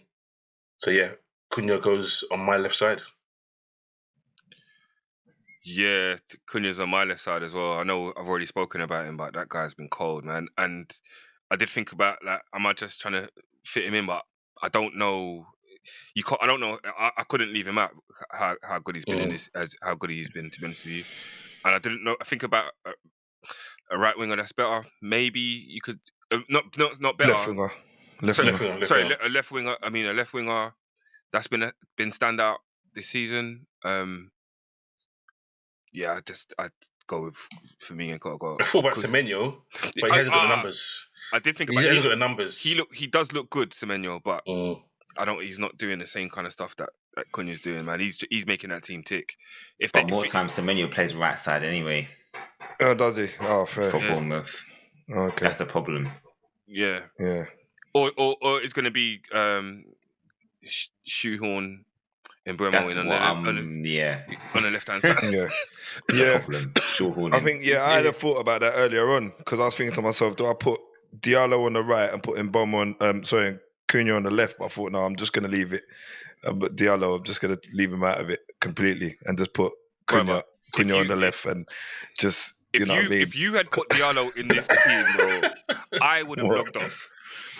[SPEAKER 1] So yeah, Cunha goes on my left side.
[SPEAKER 4] Yeah, Cunha's on my left side as well. I know I've already spoken about him, but that guy's been cold, man. And I did think about, like, am I just trying to fit him in? But I don't know. I don't know. I couldn't leave him out. How good he's been in this, as how good he's been, to be honest with you. And I didn't know. I think about a right winger that's better. Maybe you could not better.
[SPEAKER 2] Left winger.
[SPEAKER 4] A left winger. I mean, a left winger that's been standout this season. Yeah, I'd go with, for me, and go.
[SPEAKER 1] I thought about Semenyo, but he hasn't got the numbers.
[SPEAKER 4] I did think about.
[SPEAKER 1] He hasn't got the numbers.
[SPEAKER 4] He does look good, Semenyo, but he's not doing the same kind of stuff that Cunha's doing, man. He's making that team tick.
[SPEAKER 3] More time, Semenyo plays right side anyway.
[SPEAKER 2] Oh, does he? Oh, fair.
[SPEAKER 3] For Bournemouth.
[SPEAKER 2] Okay.
[SPEAKER 3] That's the problem.
[SPEAKER 4] Yeah.
[SPEAKER 2] Yeah.
[SPEAKER 4] Or it's going to be Shoehorn and Bremo on the left hand side.
[SPEAKER 2] Yeah. I think I had a thought about that earlier on, because I was thinking to myself, do I put Diallo on the right and put Cunha on the left? But I thought, no, I'm just going to leave it. But Diallo, I'm just going to leave him out of it completely and just put Cunha on the left, and just You know what I mean?
[SPEAKER 4] If you had put Diallo in this team, bro, I would have
[SPEAKER 2] What?
[SPEAKER 4] logged off.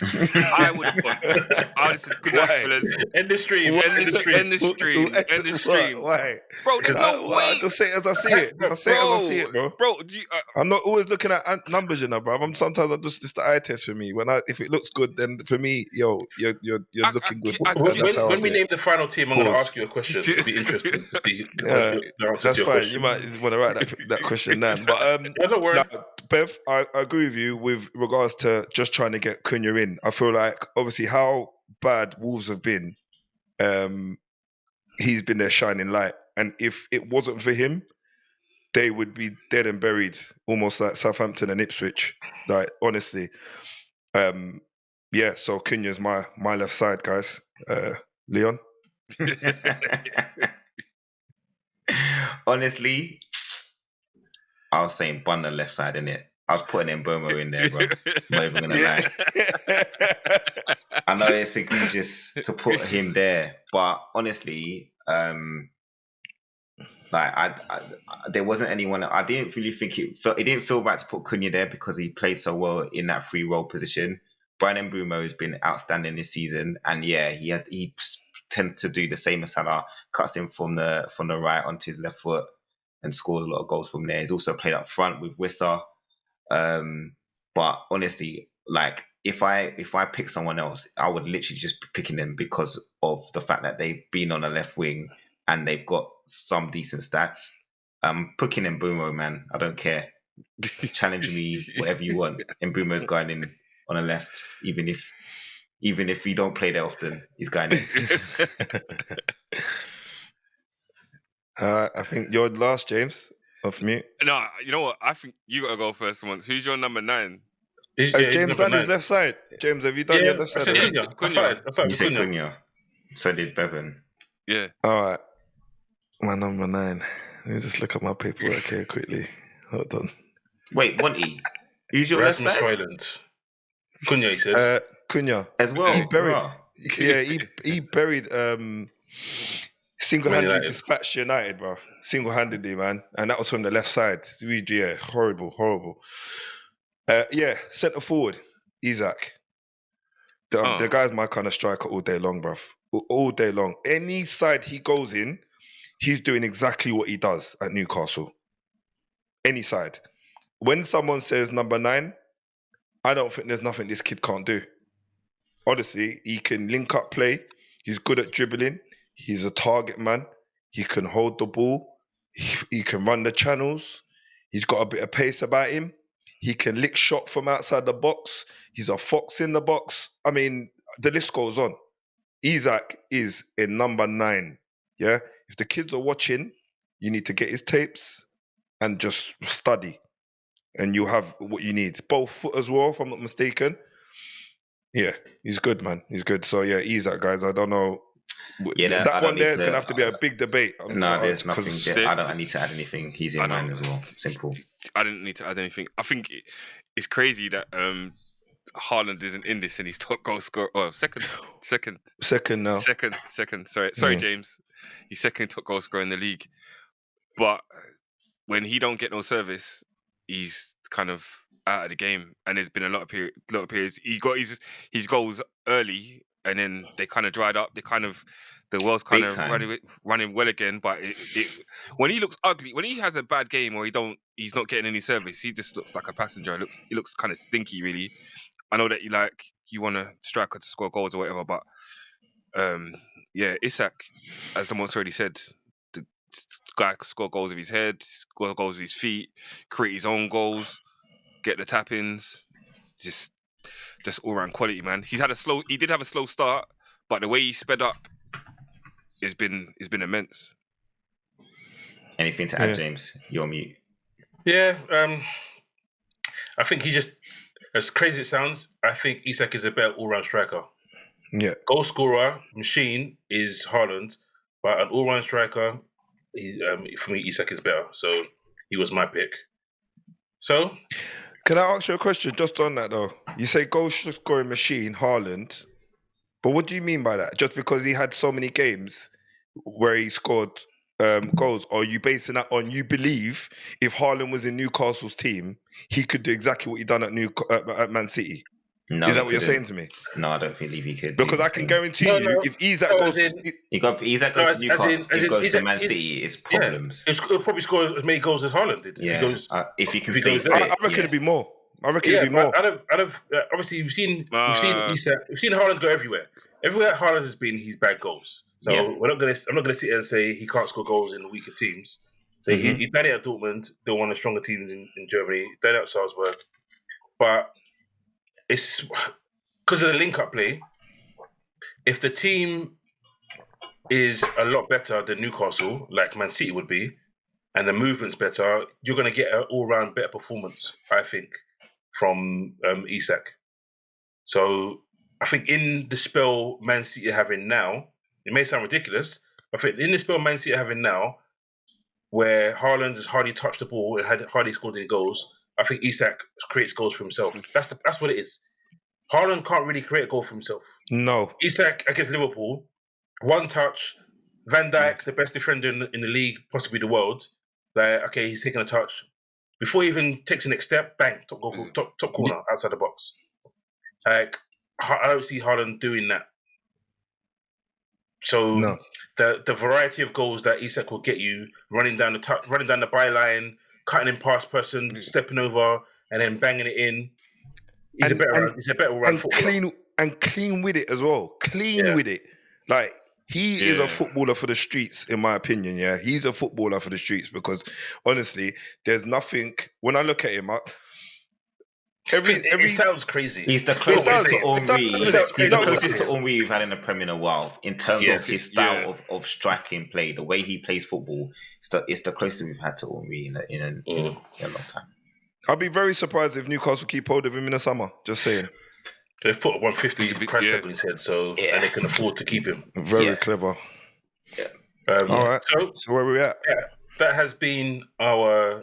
[SPEAKER 4] I would have gone. I would have said, good night,
[SPEAKER 2] Why?
[SPEAKER 4] fellas.
[SPEAKER 1] End the stream.
[SPEAKER 2] What?
[SPEAKER 1] End the stream.
[SPEAKER 4] End the stream. End the stream.
[SPEAKER 2] Why?
[SPEAKER 4] Bro, there's no
[SPEAKER 2] I
[SPEAKER 4] way.
[SPEAKER 2] just say it as I see it. I say it as I see it, bro.
[SPEAKER 4] Bro,
[SPEAKER 2] I'm not always looking at numbers, you know, bro. Sometimes I'm just the eye test for me. If it looks good, then for me, you're looking good.
[SPEAKER 1] When we name the final team, I'm going to
[SPEAKER 2] Pause.
[SPEAKER 1] ask you a question. It'd be interesting to see
[SPEAKER 2] Yeah,
[SPEAKER 1] the answer
[SPEAKER 2] that's
[SPEAKER 1] to your
[SPEAKER 2] fine.
[SPEAKER 1] question.
[SPEAKER 2] You might want to write that question down. But
[SPEAKER 1] Yeah, don't worry.
[SPEAKER 2] no, Bev, I agree with you with regards to just trying to get Cunha in. I feel like obviously how bad Wolves have been, he's been their shining light. And if it wasn't for him, they would be dead and buried, almost like Southampton and Ipswich. Like honestly, yeah. So Cunha's my left side, guys. Leon.
[SPEAKER 3] Honestly, I was saying bun the left side, innit? I was putting Mbomo in there, bro. I'm not even gonna lie. I know it's egregious to put him there, but honestly, there wasn't anyone. I didn't really think it didn't feel right to put Cunha there because he played so well in that free role position. Brian Mbeumo has been outstanding this season, and yeah, he tends to do the same as Salah, cuts in from the right onto his left foot and scores a lot of goals from there. He's also played up front with Wissa. But honestly, like if I pick someone else, I would literally just be picking them because of the fact that they've been on the left wing and they've got some decent stats. Picking Mbeumo, man. I don't care. Challenge me, whatever you want. Mbeumo's going in on the left, even if you don't play there often, he's going in.
[SPEAKER 2] I think you're last, James, off mute.
[SPEAKER 4] No, you know what? I think you got to go first once. Who's your number 9?
[SPEAKER 1] He's
[SPEAKER 2] James done his left side. James, have you done your left
[SPEAKER 1] I
[SPEAKER 2] side?
[SPEAKER 1] said
[SPEAKER 2] already?
[SPEAKER 1] Cunha.
[SPEAKER 4] Cunha.
[SPEAKER 1] I started
[SPEAKER 3] You
[SPEAKER 1] with
[SPEAKER 3] said
[SPEAKER 1] Cunha.
[SPEAKER 3] Cunha. So did Bevan.
[SPEAKER 4] Yeah.
[SPEAKER 2] All right. My number 9. Let me just look at my paperwork here quickly. Hold on.
[SPEAKER 3] Wait, Monty. Who's your
[SPEAKER 1] Rasmus
[SPEAKER 3] left side?
[SPEAKER 1] Højlund. Cunha, he says.
[SPEAKER 2] Cunha.
[SPEAKER 3] As well.
[SPEAKER 2] He buried.
[SPEAKER 3] Rah.
[SPEAKER 2] Yeah, he buried. Single-handedly
[SPEAKER 1] United.
[SPEAKER 2] dispatched United, bro. Single-handedly, man, and that was from the left side. Yeah, horrible. Yeah, centre forward, Isaac. The guy's my kind of striker all day long, bruv. All day long. Any side he goes in, he's doing exactly what he does at Newcastle. Any side. When someone says number 9, I don't think there's nothing this kid can't do. Honestly, he can link up play. He's good at dribbling. He's a target man. He can hold the ball. He can run the channels. He's got a bit of pace about him. He can lick shot from outside the box. He's a fox in the box. I mean, the list goes on. Isaac is a number 9. Yeah? If the kids are watching, you need to get his tapes and just study. And you'll have what you need. Both foot as well, if I'm not mistaken. Yeah, he's good, man. He's good. So, yeah, Isaac, guys. I don't know.
[SPEAKER 3] Yeah,
[SPEAKER 2] that one there is going to have to be a big debate.
[SPEAKER 3] No, there's nothing. I need to add anything. He's in mine as well. Simple.
[SPEAKER 4] I didn't need to add anything. I think it's crazy that Haaland isn't in this and he's top goal scorer. Oh, second
[SPEAKER 2] now.
[SPEAKER 4] Second. Sorry, James. He's second top goal scorer in the league. But when he don't get no service, he's kind of out of the game. And there's been a lot of periods. He got his goals early, and then they kind of dried up. The world's kind of running well again. But when he looks ugly, when he has a bad game or he's not getting any service, he just looks like a passenger. He looks kind of stinky, really. I know that you want a striker to score goals or whatever, but yeah, Isak, as the monster already said, the guy can score goals with his head, score goals with his feet, create his own goals, get the tap-ins, just all-round quality, man. He did have a slow start, but the way he sped up has been immense.
[SPEAKER 3] Anything to add, James? You're on mute.
[SPEAKER 1] Yeah, I think he just, as crazy as it sounds, I think Isak is a better all-round striker.
[SPEAKER 2] Yeah.
[SPEAKER 1] Goal scorer, machine is Haaland, but an all-round striker, for me, Isak is better. So he was my pick. So,
[SPEAKER 2] can I ask you a question just on that though? You say goal scoring machine, Haaland, but what do you mean by that? Just because he had so many games where he scored goals, or are you basing that on you believe if Haaland was in Newcastle's team, he could do exactly what he done at Man City?
[SPEAKER 3] No,
[SPEAKER 2] Is that
[SPEAKER 3] he
[SPEAKER 2] what you're
[SPEAKER 3] couldn't.
[SPEAKER 2] saying to me?
[SPEAKER 3] No, I don't believe he could.
[SPEAKER 2] Because
[SPEAKER 3] do
[SPEAKER 2] I
[SPEAKER 3] the
[SPEAKER 2] can
[SPEAKER 3] same.
[SPEAKER 2] guarantee
[SPEAKER 1] No,
[SPEAKER 2] you,
[SPEAKER 1] no.
[SPEAKER 2] if Isak
[SPEAKER 1] No,
[SPEAKER 2] goes,
[SPEAKER 1] as in-
[SPEAKER 3] Isak
[SPEAKER 1] No,
[SPEAKER 3] goes to Newcastle. If he goes to Man
[SPEAKER 1] he's-
[SPEAKER 3] City, it's problems.
[SPEAKER 1] He'll probably score as many goals as Haaland did.
[SPEAKER 3] Yeah, if he can stay
[SPEAKER 1] goes
[SPEAKER 3] fit.
[SPEAKER 1] there.
[SPEAKER 2] I reckon it'd be more. I reckon
[SPEAKER 1] Yeah,
[SPEAKER 2] it'd be
[SPEAKER 1] but
[SPEAKER 2] more.
[SPEAKER 1] I don't. Obviously, we've seen
[SPEAKER 4] Uh,
[SPEAKER 1] Isak, we've seen Haaland go everywhere. Everywhere Haaland has been, he's bad goals. So
[SPEAKER 3] Yeah.
[SPEAKER 1] I'm not gonna sit here and say he can't score goals in the weaker teams. So
[SPEAKER 2] Mhm.
[SPEAKER 1] he done it at Dortmund. They're one of the stronger teams in Germany. He done it at Salzburg, but it's because of the link-up play. If the team is a lot better than Newcastle, like Man City would be, and the movement's better, you're going to get an all-round better performance, I think, from Isak. So I think in the spell Man City are having now, it may sound ridiculous, but I think in the spell Man City are having now, where Haaland has hardly touched the ball and had hardly scored any goals, I think Isak creates goals for himself. That's what it is. Haaland can't really create a goal for himself.
[SPEAKER 2] No.
[SPEAKER 1] Isak against Liverpool, one touch, Van Dijk, the best defender in the league, possibly the world. Like, okay, he's taking a touch. Before he even takes the next step, bang, top corner, outside the box. Like, I don't see Haaland doing that. So
[SPEAKER 2] No.
[SPEAKER 1] the variety of goals that Isak will get you, running down the byline, cutting in past person, stepping over, and then banging it in. He's a better run footballer.
[SPEAKER 2] Clean with it as well. Clean with it. Like, he is a footballer for the streets, in my opinion. Yeah, he's a footballer for the streets because honestly, there's nothing. When I look at him,
[SPEAKER 1] it sounds crazy.
[SPEAKER 3] He's the closest to Henry. He's the
[SPEAKER 1] He's
[SPEAKER 3] closest to Henry we've had in the Premier in a while in terms of his style of striking play, the way he plays football. It's the closest we've had to Henry in a long time.
[SPEAKER 2] I'd be very surprised if Newcastle keep hold of him in the summer. Just saying.
[SPEAKER 1] They've put a 150 price tag on his head, and they can afford to keep him.
[SPEAKER 2] Very clever.
[SPEAKER 3] Yeah.
[SPEAKER 2] All right. So where are we at?
[SPEAKER 1] Yeah, that has been our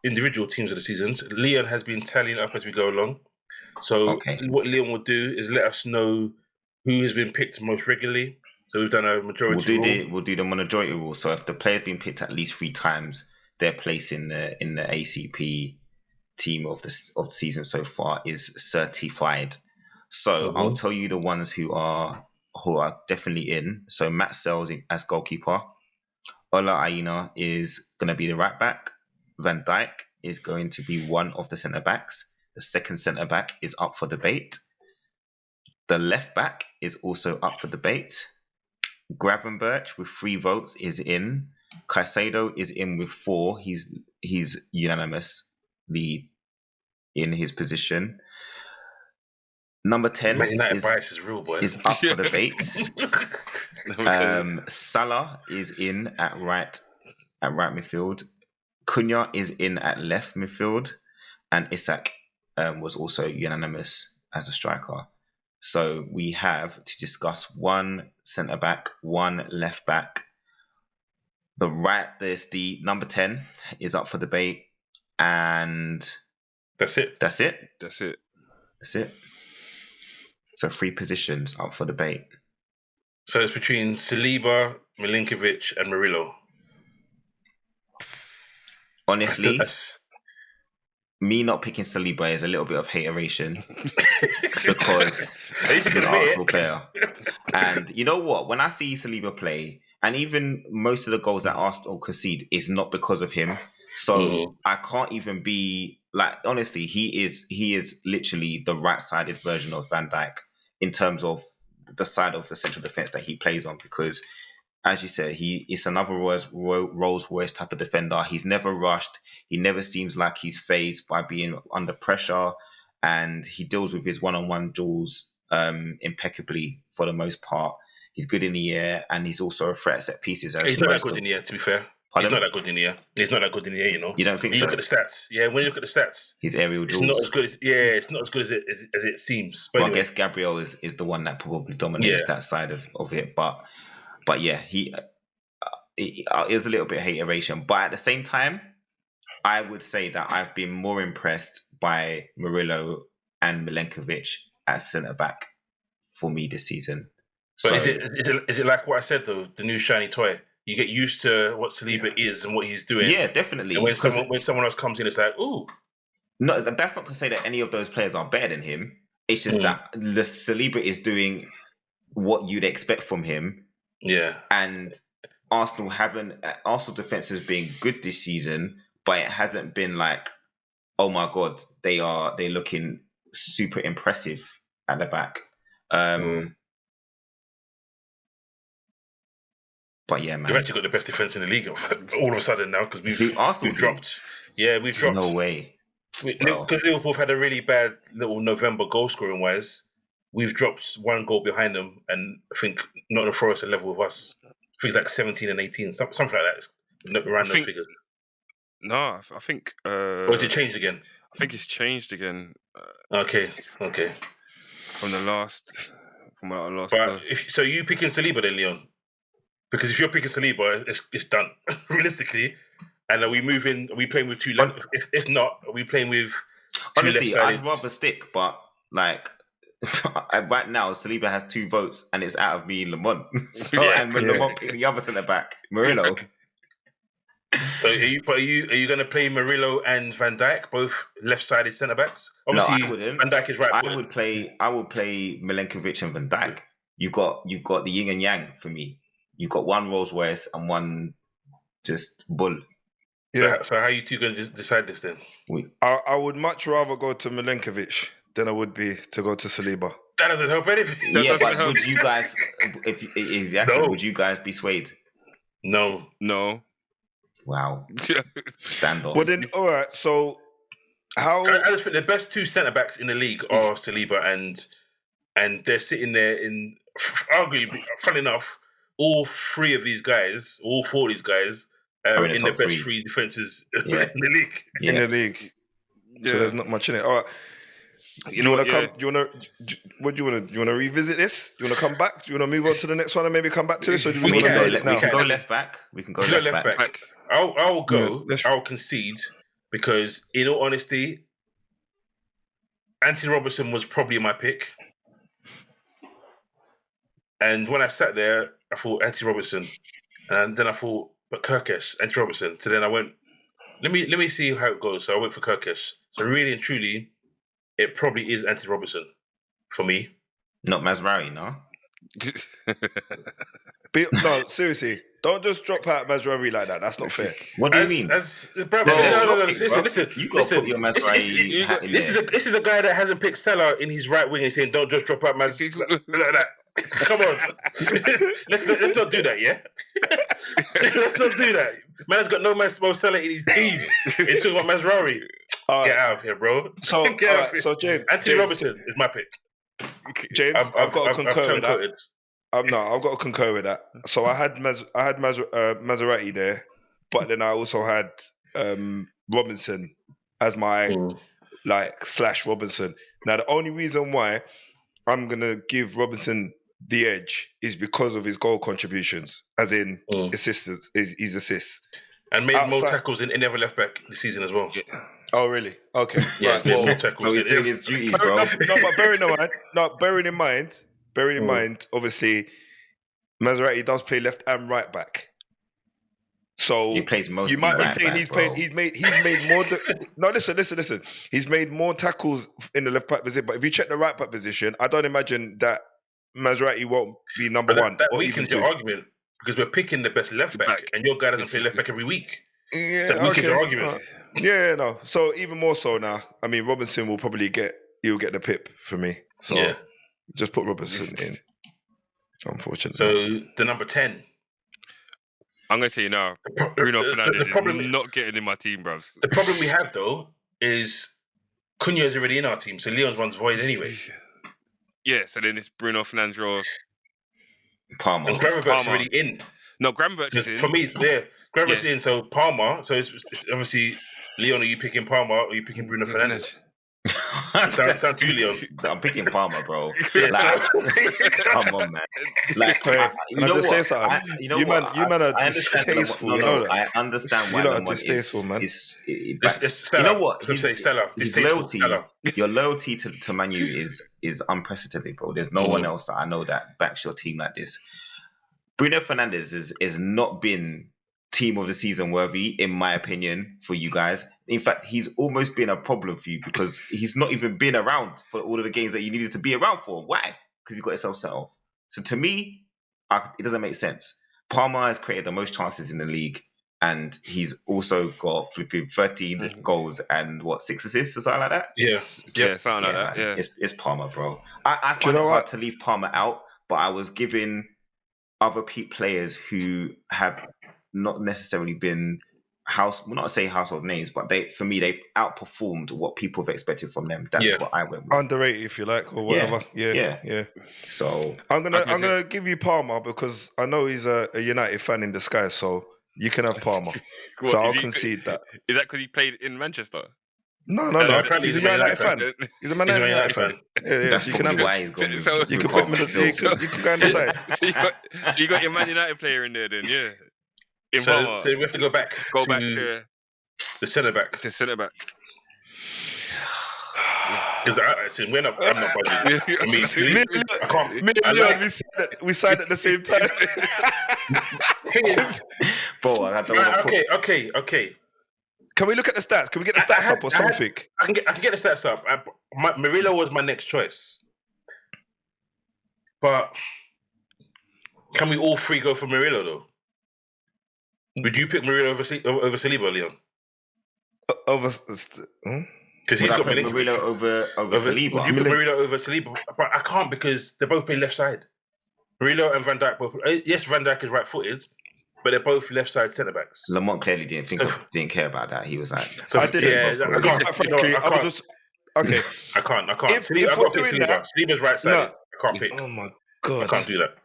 [SPEAKER 1] individual teams of the seasons. Leon has been tallying up as we go along. So what Leon will do is let us know who has been picked most regularly. So we've done a majority rule.
[SPEAKER 3] We'll do the majority rule. So if the player's been picked at least 3 times, their place in the ACP team of the season so far is certified. So I'll tell you the ones who are definitely in. So Matt Sells as goalkeeper. Ola Aina is going to be the right back. Van Dijk is going to be one of the centre backs. The second centre back is up for debate. The left back is also up for debate. Gravenberch with 3 votes is in. Caicedo is in with 4. He's unanimous in his position. Number 10
[SPEAKER 1] bias is real, boy.
[SPEAKER 3] Is up for debate. Salah is in at right midfield. Cunha is in at left midfield, and Isak was also unanimous as a striker. So we have to discuss 1 centre back, 1 left back. There's the number 10 is up for debate, and
[SPEAKER 1] that's it.
[SPEAKER 3] So 3 positions up for debate.
[SPEAKER 1] So it's between Saliba, Milinkovic, and Murillo.
[SPEAKER 3] Honestly, me not picking Saliba is a little bit of hateration because he's an Arsenal player. And you know what? When I see Saliba play, and even most of the goals that Arsenal concede is not because of him. So I can't even be like, honestly, he is literally the right-sided version of Van Dijk in terms of the side of the central defence that he plays on, because as you said, it's another Rolls-Royce type of defender. He's never rushed. He never seems like he's phased by being under pressure, and he deals with his one-on-one duels impeccably for the most part. He's good in the air, and he's also a threat at set pieces.
[SPEAKER 1] He's not that good in the air, to be fair. He's not that good in the air. He's not that good in the air, you know.
[SPEAKER 3] You don't think so?
[SPEAKER 1] When you look at the stats. Yeah, when you look at the stats.
[SPEAKER 3] His aerial duels.
[SPEAKER 1] It's not as good as it seems.
[SPEAKER 3] But anyway. I guess Gabriel is the one that probably dominates that side of it. But yeah, it is a little bit of hateration. But at the same time, I would say that I've been more impressed by Murillo and Milenkovic as centre-back for me this season.
[SPEAKER 1] But is it like what I said, though? The new shiny toy? you get used to what Saliba is and what he's doing.
[SPEAKER 3] Yeah, definitely.
[SPEAKER 1] And when someone else comes in, it's like, ooh.
[SPEAKER 3] No, that's not to say that any of those players are better than him. It's just that the Saliba is doing what you'd expect from him.
[SPEAKER 1] Yeah.
[SPEAKER 3] And Arsenal defense has been good this season, but it hasn't been like, oh my god, they're looking super impressive at the back. But yeah, man,
[SPEAKER 1] we've actually got the best defense in the league all of a sudden now because we've dropped. Yeah, we've dropped.
[SPEAKER 3] No way.
[SPEAKER 1] Because Liverpool have had a really bad little November goal scoring wise. We've dropped one goal behind them, and I think Nottingham Forest are level with us. I think it's like 17 and 18, something like that. It's around those figures.
[SPEAKER 4] No, I think.
[SPEAKER 1] Or has it changed again?
[SPEAKER 4] I think it's changed again.
[SPEAKER 1] Okay.
[SPEAKER 4] From our last.
[SPEAKER 1] But so you picking Saliba then, Leon? Because if you're picking Saliba, it's done realistically. And are we moving? Are we playing with two left? If not, are we playing with two
[SPEAKER 3] honestly,
[SPEAKER 1] left-sided?
[SPEAKER 3] I'd rather stick, but like right now, Saliba has 2 votes, and it's out of me and Lamont. And when Lamont picked the other centre back, Murillo.
[SPEAKER 1] So are you going to play Murillo and Van Dijk, both left-sided centre backs? Obviously,
[SPEAKER 3] no, I wouldn't.
[SPEAKER 1] Van Dijk is right.
[SPEAKER 3] I would play Milenkovic and Van Dijk. You've got the yin and yang for me. You've got one Rolls Royce and one just bull.
[SPEAKER 2] Yeah.
[SPEAKER 1] So how are you two going to decide this then?
[SPEAKER 2] I would much rather go to Milenkovic than I would be to go to Saliba.
[SPEAKER 1] That doesn't help anything.
[SPEAKER 3] Yeah, but would you guys, would you guys be swayed?
[SPEAKER 1] No.
[SPEAKER 3] Wow. Standout.
[SPEAKER 2] Well then, all right. So how?
[SPEAKER 1] I just think the best 2 centre backs in the league are Saliba and they're sitting there in arguably, fun enough, all 4 of these guys are in the best 3 defenses in the league.
[SPEAKER 3] Yeah.
[SPEAKER 2] In the league. So there's not much in it. All right. What do you want to revisit this? Do you want to come back? Do you want to move on to the next one and maybe come back to this, or do we want to nail it now?
[SPEAKER 3] We can go left back. Left back.
[SPEAKER 1] I'll go. I'll concede because, in all honesty, Anthony Robertson was probably my pick. And when I sat there, I thought Anthony Robertson, and then I thought, but Kirkesh, Anthony Robertson. So then I went, let me see how it goes. So I went for Kirkesh. So really and truly, it probably is Anthony Robertson for me.
[SPEAKER 3] Not Mazraoui, no?
[SPEAKER 2] No, seriously. Don't just drop out Mazraoui like that. That's not fair.
[SPEAKER 3] What do you mean?
[SPEAKER 1] No. Listen.
[SPEAKER 3] You got to put your Mazraoui hat in there.
[SPEAKER 1] This is a guy that hasn't picked Salah in his right wing and saying, don't just drop out Mazraoui like that. Come on. let's not do that, yeah? Let's not do that. Man's got no Mo Salah in his team. It's talking about Mazraoui. Get out of here, bro.
[SPEAKER 2] So, so James,
[SPEAKER 1] Anthony Robertson is my pick.
[SPEAKER 2] James, I've got to concur with that. I've got to concur with that. So I had Maserati there, but then I also had Robinson as my / Robinson. Now the only reason why I'm gonna give Robinson the edge is because of his goal contributions, as in assistance, his assists,
[SPEAKER 1] and made more tackles than any other left back this season as well.
[SPEAKER 2] Yeah. Oh really? Okay.
[SPEAKER 1] Yeah,
[SPEAKER 2] right. Well,
[SPEAKER 1] more tackles.
[SPEAKER 3] So he's doing his duties, bro.
[SPEAKER 2] But bearing in mind, obviously, Maserati does play left and right back. So
[SPEAKER 3] he plays most.
[SPEAKER 2] You might be saying he's made more. No, listen. He's made more tackles in the left back position. But if you check the right back position, I don't imagine that Maserati won't be number one.
[SPEAKER 1] That weakens your argument because we're picking the best left back, and your guy doesn't play left back every week.
[SPEAKER 2] Yeah,
[SPEAKER 1] so that weakens your argument.
[SPEAKER 2] No. So even more so now. I mean, Robinson will probably get the pip for me. So just put Robinson in. Unfortunately.
[SPEAKER 1] So the number 10.
[SPEAKER 4] I'm going to tell you now, Bruno Fernandes is not getting in my team, bruv.
[SPEAKER 1] The problem we have, though, is Cunha is already in our team, so Leon's one's void anyway.
[SPEAKER 4] Yeah, so then it's Bruno Fernandes or
[SPEAKER 3] Palmer.
[SPEAKER 1] And Gravenberch's already in.
[SPEAKER 4] No, Gravenberch is in.
[SPEAKER 1] For me, Gravenberch's in, so Palmer. So it's obviously, Leon, are you picking Palmer or are you picking Bruno Fernandes? Sound too, Leon.
[SPEAKER 3] I'm picking Palmer, bro.
[SPEAKER 1] Yeah,
[SPEAKER 3] Come on, man. Like, you know what?
[SPEAKER 2] Say something? You man are distasteful.
[SPEAKER 3] I understand why
[SPEAKER 2] you are distasteful, man.
[SPEAKER 3] You know what? Your loyalty to Man U is unprecedented, bro. There's no one else that I know that backs your team like this. Bruno Fernandes is not been team of the season worthy, in my opinion, for you guys. In fact, he's almost been a problem for you because he's not even been around for all of the games that you needed to be around for. Why? Because he got himself set off. So to me, it doesn't make sense. Palmer has created the most chances in the league, and he's also got flipping 13 goals and 6 assists or something like that.
[SPEAKER 4] Yeah, something like that.
[SPEAKER 3] Man.
[SPEAKER 4] Yeah,
[SPEAKER 3] it's Palmer, bro. I
[SPEAKER 2] Do you
[SPEAKER 3] find it
[SPEAKER 2] know
[SPEAKER 3] hard
[SPEAKER 2] what?
[SPEAKER 3] to leave Palmer out, but I was giving other players who have not necessarily been not to say household names, but for me they've outperformed what people have expected from them. That's what I went with.
[SPEAKER 2] Underrated, if you like, or whatever. Yeah.
[SPEAKER 3] So
[SPEAKER 2] I'm gonna give you Palmer because I know he's a United fan in disguise, so you can have Palmer.
[SPEAKER 4] What,
[SPEAKER 2] So I'll concede that.
[SPEAKER 4] Is that because he played in Manchester?
[SPEAKER 2] No.
[SPEAKER 1] apparently
[SPEAKER 2] He's a Man United fan. He's a Man United fan. Yeah.
[SPEAKER 3] that's
[SPEAKER 2] So you can have
[SPEAKER 3] probably
[SPEAKER 2] him.
[SPEAKER 3] why he's gone.
[SPEAKER 4] So-
[SPEAKER 3] with
[SPEAKER 2] You can put him in
[SPEAKER 3] Palmer
[SPEAKER 2] the.
[SPEAKER 3] still.
[SPEAKER 2] You can go on the side.
[SPEAKER 4] So you got your Man United player in there then, yeah. In
[SPEAKER 1] So
[SPEAKER 4] Palmer.
[SPEAKER 1] we have to go back.
[SPEAKER 4] Go
[SPEAKER 1] to
[SPEAKER 4] back to
[SPEAKER 1] the centre back
[SPEAKER 4] centre back.
[SPEAKER 1] because I'm not budging. I mean, I can't. I like,
[SPEAKER 2] We signed at the same time.
[SPEAKER 1] thing is,
[SPEAKER 3] Bro, I don't want to put...
[SPEAKER 1] okay.
[SPEAKER 2] Can we look at the stats? Can we get the stats up or something?
[SPEAKER 1] I can get the stats up. Murillo was my next choice, but can we all three go for Murillo though? Would you pick Murillo over Saliba, Leon?
[SPEAKER 2] Over.
[SPEAKER 1] Because he's
[SPEAKER 3] Would I
[SPEAKER 1] got
[SPEAKER 3] put
[SPEAKER 1] Milik.
[SPEAKER 3] Murillo over Saliba?
[SPEAKER 1] Would you put Murillo over Saliba? But I can't because they both play left side. Murillo and Van Dijk both. Yes, Van Dijk is right-footed, but they're both left side centre backs.
[SPEAKER 3] Lamont clearly didn't care about that. He was like,
[SPEAKER 1] So
[SPEAKER 2] I didn't.
[SPEAKER 1] I can't.
[SPEAKER 2] Frankly, I was just okay.
[SPEAKER 1] I can't.
[SPEAKER 2] If
[SPEAKER 1] I've
[SPEAKER 2] we're
[SPEAKER 1] got to pick
[SPEAKER 2] doing
[SPEAKER 1] Saliba.
[SPEAKER 2] that-
[SPEAKER 1] Saliba's right side.
[SPEAKER 2] No.
[SPEAKER 1] I can't pick.
[SPEAKER 2] Oh my
[SPEAKER 1] I
[SPEAKER 2] god!
[SPEAKER 1] can't do that.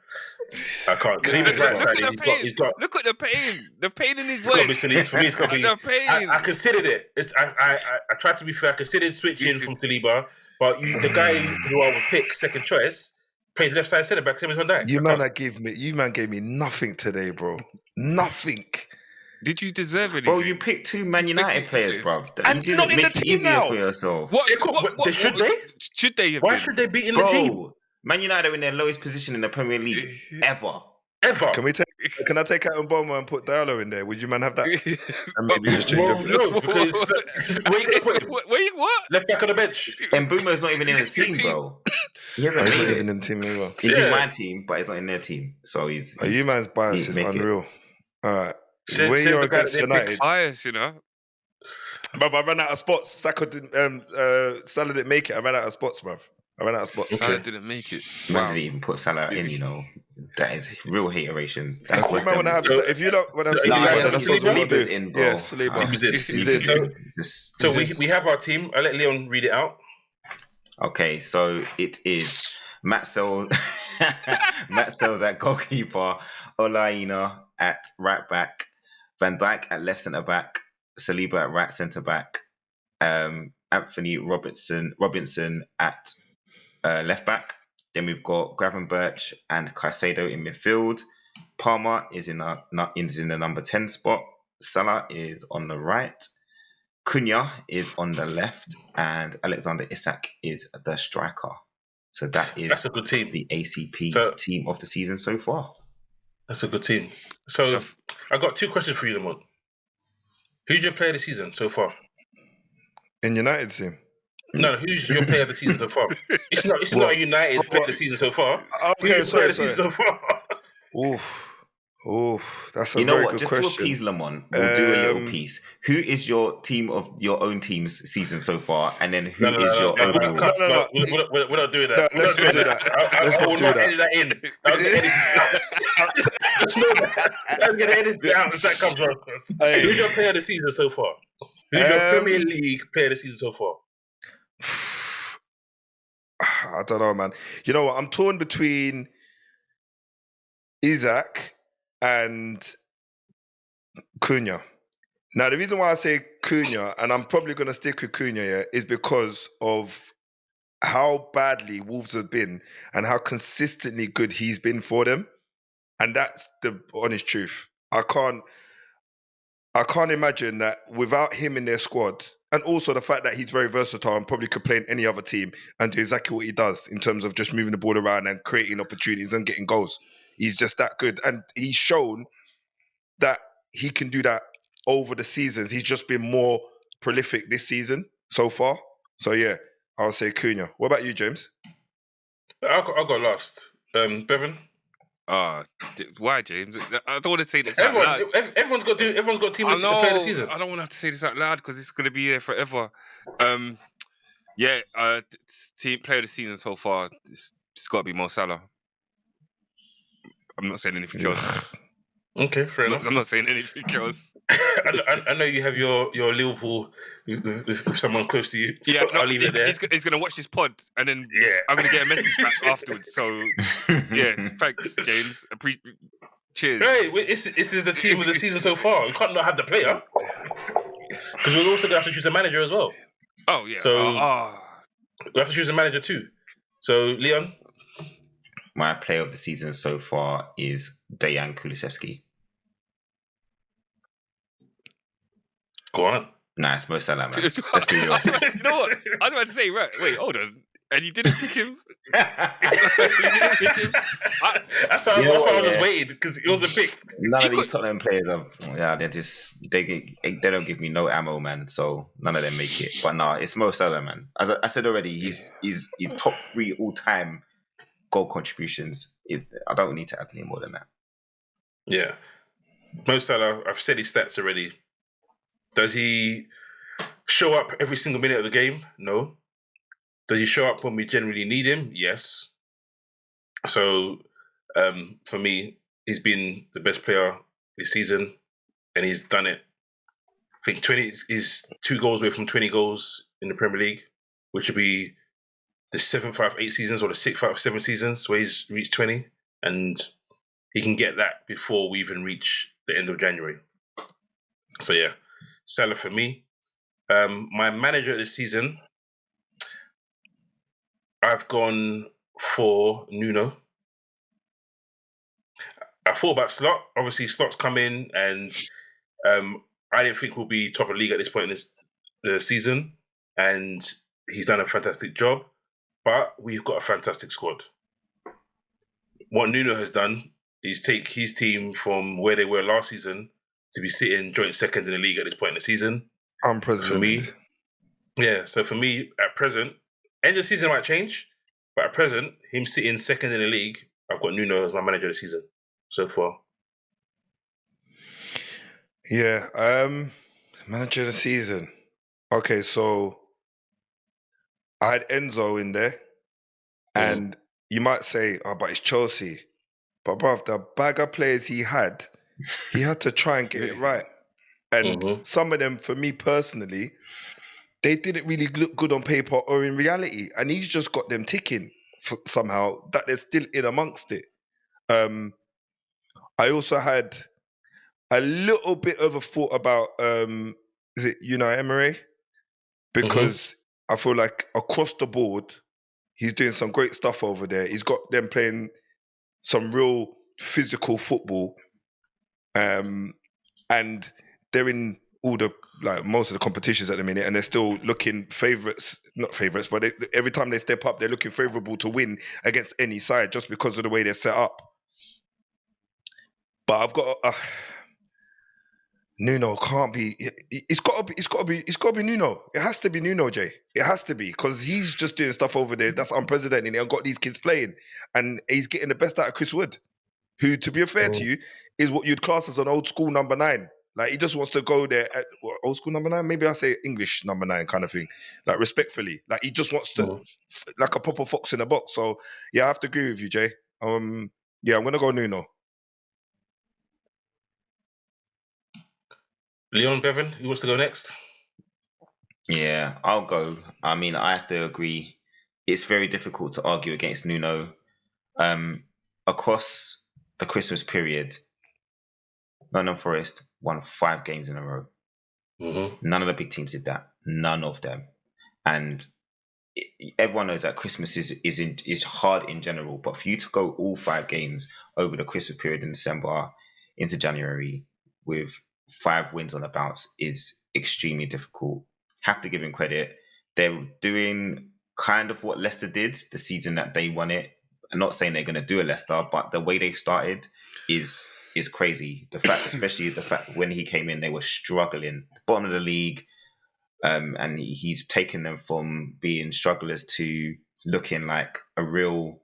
[SPEAKER 1] I can't. Saliba's
[SPEAKER 4] Look
[SPEAKER 1] right side.
[SPEAKER 4] at the pain.
[SPEAKER 1] He's got.
[SPEAKER 4] Look at the pain. The pain in his
[SPEAKER 1] It's got to be
[SPEAKER 4] voice.
[SPEAKER 1] Saliba. For me, it's got to be.
[SPEAKER 4] The pain.
[SPEAKER 1] I considered it. I tried to be fair. I considered switching from Saliba, but the guy who I would pick second choice plays left side centre back, same as Van Dijk.
[SPEAKER 2] You man gave me nothing today, bro. Nothing.
[SPEAKER 4] Did you deserve anything?
[SPEAKER 3] bro, you picked 2 Man United players, bro.
[SPEAKER 2] And
[SPEAKER 3] You didn't
[SPEAKER 2] not in
[SPEAKER 3] make
[SPEAKER 2] the
[SPEAKER 3] it
[SPEAKER 2] team
[SPEAKER 3] easier
[SPEAKER 2] now.
[SPEAKER 3] for yourself.
[SPEAKER 1] Should they?
[SPEAKER 4] Should they have
[SPEAKER 1] Why
[SPEAKER 4] been?
[SPEAKER 1] should they be in the team
[SPEAKER 3] Bro, Man United are in their lowest position in the Premier League ever.
[SPEAKER 1] ever?
[SPEAKER 2] Can I take out Mboma and put Diallo in there? Would you man have that? And maybe just change
[SPEAKER 1] Well,
[SPEAKER 2] up.
[SPEAKER 1] no, because where you gonna put him?
[SPEAKER 4] Where you what?
[SPEAKER 1] Left back on the bench.
[SPEAKER 3] And Boomer's not even in the team, bro. He hasn't
[SPEAKER 2] He's
[SPEAKER 3] made
[SPEAKER 2] not
[SPEAKER 3] it.
[SPEAKER 2] even in the team either.
[SPEAKER 3] He's
[SPEAKER 1] Yeah.
[SPEAKER 3] in my team, but he's not in their team. So he's
[SPEAKER 2] You man's bias
[SPEAKER 3] he's
[SPEAKER 2] is
[SPEAKER 3] make it.
[SPEAKER 2] unreal. All right.
[SPEAKER 1] Says
[SPEAKER 2] When
[SPEAKER 1] the
[SPEAKER 2] you're
[SPEAKER 1] guy that
[SPEAKER 2] against
[SPEAKER 1] they
[SPEAKER 2] United,
[SPEAKER 4] Bias, you know.
[SPEAKER 2] bruv, I ran out of spots. Saka didn't. Salah didn't make it. I ran out of spots, bruv.
[SPEAKER 4] Salah didn't make it.
[SPEAKER 3] Man
[SPEAKER 4] Wow.
[SPEAKER 3] didn't even put Salah in, you know. That is real hateration. That's
[SPEAKER 2] If you
[SPEAKER 3] what's
[SPEAKER 2] man wanna have, if you don't want to have
[SPEAKER 1] Nah,
[SPEAKER 2] Saliba,
[SPEAKER 1] yeah,
[SPEAKER 2] then that's what we'll
[SPEAKER 3] Saliba's
[SPEAKER 2] do.
[SPEAKER 3] in, bro.
[SPEAKER 2] Yeah, Saliba.
[SPEAKER 1] He's in.
[SPEAKER 3] Just-
[SPEAKER 1] So we have our team. I'll let Leon read it out.
[SPEAKER 3] Okay, so it is Matt Sells at goalkeeper, Olaina at right back, Van Dijk at left centre back, Saliba at right centre back, Anthony Robinson at left back. Then we've got Gravenberch and Caicedo in midfield. Palmer is in the number 10 spot. Salah is on the right. Cunha is on the left, and Alexander Isak is the striker. So
[SPEAKER 1] That's a good team.
[SPEAKER 3] the ACP
[SPEAKER 1] So-
[SPEAKER 3] team of the season so far.
[SPEAKER 1] That's a good team. So I got 2 questions for you, Lamont. Who's your player of the season so far?
[SPEAKER 2] In United team.
[SPEAKER 1] No, who's your player of the season so far? It's not a United player of the season so far. Who's your player of the season so far?
[SPEAKER 2] Oof. That's a
[SPEAKER 3] You know
[SPEAKER 2] very
[SPEAKER 3] what?
[SPEAKER 2] good
[SPEAKER 3] Just
[SPEAKER 2] question.
[SPEAKER 3] to appease Lamont, we'll do a little piece. Who is your team of your own team's season so far? And then who is your overall?
[SPEAKER 2] No.
[SPEAKER 1] We're not doing that.
[SPEAKER 2] No, let's not do that. Let's
[SPEAKER 1] I
[SPEAKER 2] not
[SPEAKER 1] will
[SPEAKER 2] do
[SPEAKER 1] not
[SPEAKER 2] that.
[SPEAKER 1] edit that in. I'll get edited out. Just know that. I'm going to edit it out if that comes on.
[SPEAKER 2] Hey.
[SPEAKER 1] Who's your player of the season so far? Who's your Premier League player of the season so far?
[SPEAKER 2] I don't know, man. You know what? I'm torn between Isaac and Cunha. Now, the reason why I say Cunha, and I'm probably going to stick with Cunha, is because of how badly Wolves have been and how consistently good he's been for them. And that's the honest truth. I can't imagine that without him in their squad, and also the fact that he's very versatile and probably could play in any other team and do exactly what he does in terms of just moving the ball around and creating opportunities and getting goals. He's just that good. And he's shown that he can do that over the seasons. He's just been more prolific this season so far. So, yeah, I'll say Cunha. What about you, James?
[SPEAKER 1] I'll go last. Bevan?
[SPEAKER 4] Why, James? I don't want to say this out loud.
[SPEAKER 1] Everyone's got a team this player of the season.
[SPEAKER 4] I don't want to have to say this out loud because it's going to be there forever. Team player of the season so far, it's got to be Mo Salah. I'm not saying anything else.
[SPEAKER 1] Okay, fair enough.
[SPEAKER 4] I'm not saying anything else.
[SPEAKER 1] I know you have your Liverpool with someone close to you. So I'll leave it there.
[SPEAKER 4] He's going to watch this pod and then I'm going to get a message back afterwards. So, yeah, thanks, James. Cheers.
[SPEAKER 1] Hey, this is the team of the season so far. You can't not have the player. Because we're also going to have to choose a manager as well.
[SPEAKER 4] Oh, yeah.
[SPEAKER 1] So we have to choose a manager too. So, Leon?
[SPEAKER 3] My player of the season so far is Dejan Kulusevski.
[SPEAKER 1] Go on.
[SPEAKER 3] Nah, it's Mo Salah, man. Let's do it.
[SPEAKER 4] You know what? I was about to say, right, wait, hold on. And you didn't pick him?
[SPEAKER 1] That's why I was waiting, because it wasn't picked.
[SPEAKER 3] None of these Tottenham players they don't give me no ammo, man. So none of them make it. But nah, it's Mo Salah, man. As I said already, he's top 3 all time goal contributions. I don't need to add any more than that.
[SPEAKER 1] Yeah. Mo Salah, I've said his stats already. Does he show up every single minute of the game? No. Does he show up when we generally need him? Yes. So, for me, he's been the best player this season, and he's done it. I think he's 2 goals away from 20 goals in the Premier League, which would be the 7th out of 8 seasons or the 6th out of 7 seasons where he's reached 20, and he can get that before we even reach the end of January. So yeah, Salah for me. My manager of the season, I've gone for Nuno. I thought about Slot. Obviously, Slot's come in, and I didn't think we'll be top of the league at this point in the season, and he's done a fantastic job. But we've got a fantastic squad. What Nuno has done is take his team from where they were last season to be sitting joint second in the league at this point in the season.
[SPEAKER 2] Unprecedented.
[SPEAKER 1] So for me, at present, end of the season might change, but at present, him sitting second in the league, I've got Nuno as my manager of the season so far.
[SPEAKER 2] Yeah, manager of the season. Okay, so I had Enzo in there, and you might say, but it's Chelsea. But bruv, the bag of players he had to try and get it right. And some of them, for me personally, they didn't really look good on paper or in reality. And he's just got them ticking somehow, that they're still in amongst it. I also had a little bit of a thought about, is it Unai Emery? Because I feel like across the board, he's doing some great stuff over there. He's got them playing some real physical football. And they're in all the, most of the competitions at the minute, and they're still looking not favourites, but every time they step up, they're looking favourable to win against any side just because of the way they're set up. But I've got Nuno can't be. It's got to be Nuno. It has to be Nuno, Jay. It has to be, because he's just doing stuff over there that's unprecedented. And got these kids playing, and he's getting the best out of Chris Wood, who, to be fair to you, is what you'd class as an old school number 9. Like, he just wants to go there at old school number 9. Maybe I say English number 9 kind of thing. Like, respectfully, like he just wants to, like a proper fox in a box. So yeah, I have to agree with you, Jay. Yeah, I'm gonna go Nuno.
[SPEAKER 3] Leon, Bevan, who wants to go next? Yeah, I'll go. I mean, I have to agree. It's very difficult to argue against Nuno. Across the Christmas period, Nottingham Forest won 5 games in a row. None of the big teams did that. None of them. And everyone knows that Christmas is hard in general. But for you to go all 5 games over the Christmas period in December into January with 5 wins on the bounce is extremely difficult. Have to give him credit. They're doing kind of what Leicester did the season that they won it, I'm not saying they're going to do a Leicester, but the way they've started is crazy. The fact, especially the fact when he came in, they were struggling, bottom of the league, and he's taken them from being strugglers to looking like a real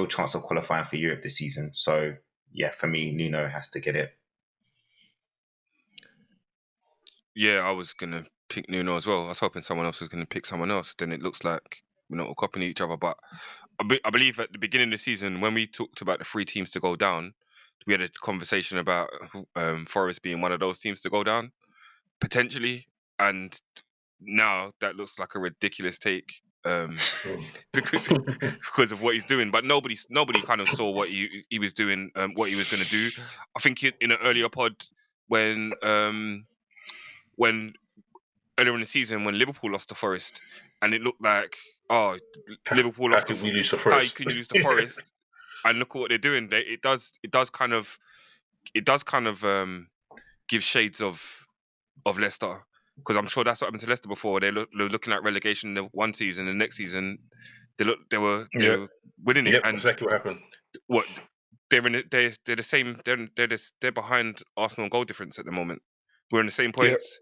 [SPEAKER 3] chance of qualifying for Europe this season. So yeah, for me, Nuno has to get it.
[SPEAKER 4] Yeah, I was gonna pick Nuno as well. I was hoping someone else was gonna pick someone else. Then it looks like we're not all copying each other. But I believe at the beginning of the season, when we talked about the 3 teams to go down, we had a conversation about Forest being one of those teams to go down potentially, and now that looks like a ridiculous take. Because of what he's doing, but nobody kind of saw what he was doing, what he was going to do. I think in an earlier pod when earlier in the season when Liverpool lost to Forest, and it looked like Liverpool
[SPEAKER 1] How
[SPEAKER 4] lost
[SPEAKER 1] could we lose to
[SPEAKER 4] how
[SPEAKER 1] Forest?
[SPEAKER 4] can you lose to Forest? And look at what they're doing. It does kind of give shades of Leicester, because I'm sure that's what happened to Leicester before. They're looking at relegation the one season, the next season they were winning it.
[SPEAKER 1] Yep,
[SPEAKER 4] And
[SPEAKER 1] exactly what happened.
[SPEAKER 4] what they're the same. They're behind Arsenal goal difference at the moment. We're in the same points.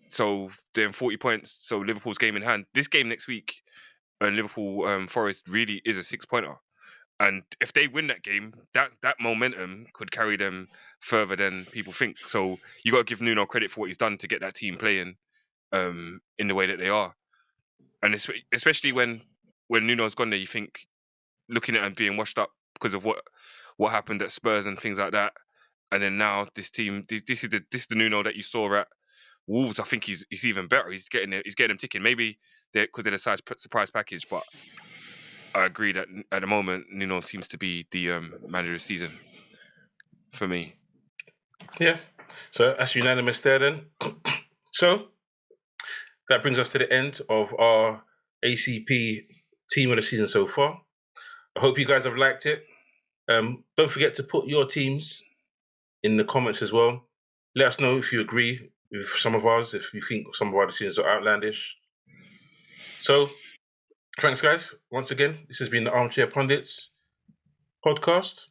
[SPEAKER 4] So they're in 40 points. So Liverpool's game in hand. This game next week, Liverpool Forest really is a 6-pointer. And if they win that game, that momentum could carry them further than people think. So you got to give Nuno credit for what he's done to get that team playing in the way that they are. And especially when Nuno's gone there, you think, looking at him being washed up because of what happened at Spurs and things like that. And then now this team, this is the Nuno that you saw at Wolves. I think he's even better. He's getting them ticking. Maybe because they're the surprise package, but I agree that at the moment Nuno seems to be the manager of the season for me.
[SPEAKER 1] Yeah. So that's unanimous there then. So that brings us to the end of our ACP team of the season so far. I hope you guys have liked it. Don't forget to put your teams in the comments as well. Let us know if you agree with some of ours, if you think some of our decisions are outlandish. So, thanks, guys. Once again, this has been the Armchair Pundits podcast.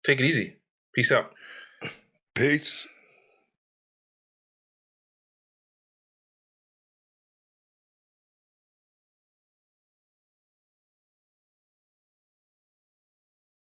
[SPEAKER 1] Take it easy. Peace out.
[SPEAKER 2] Peace.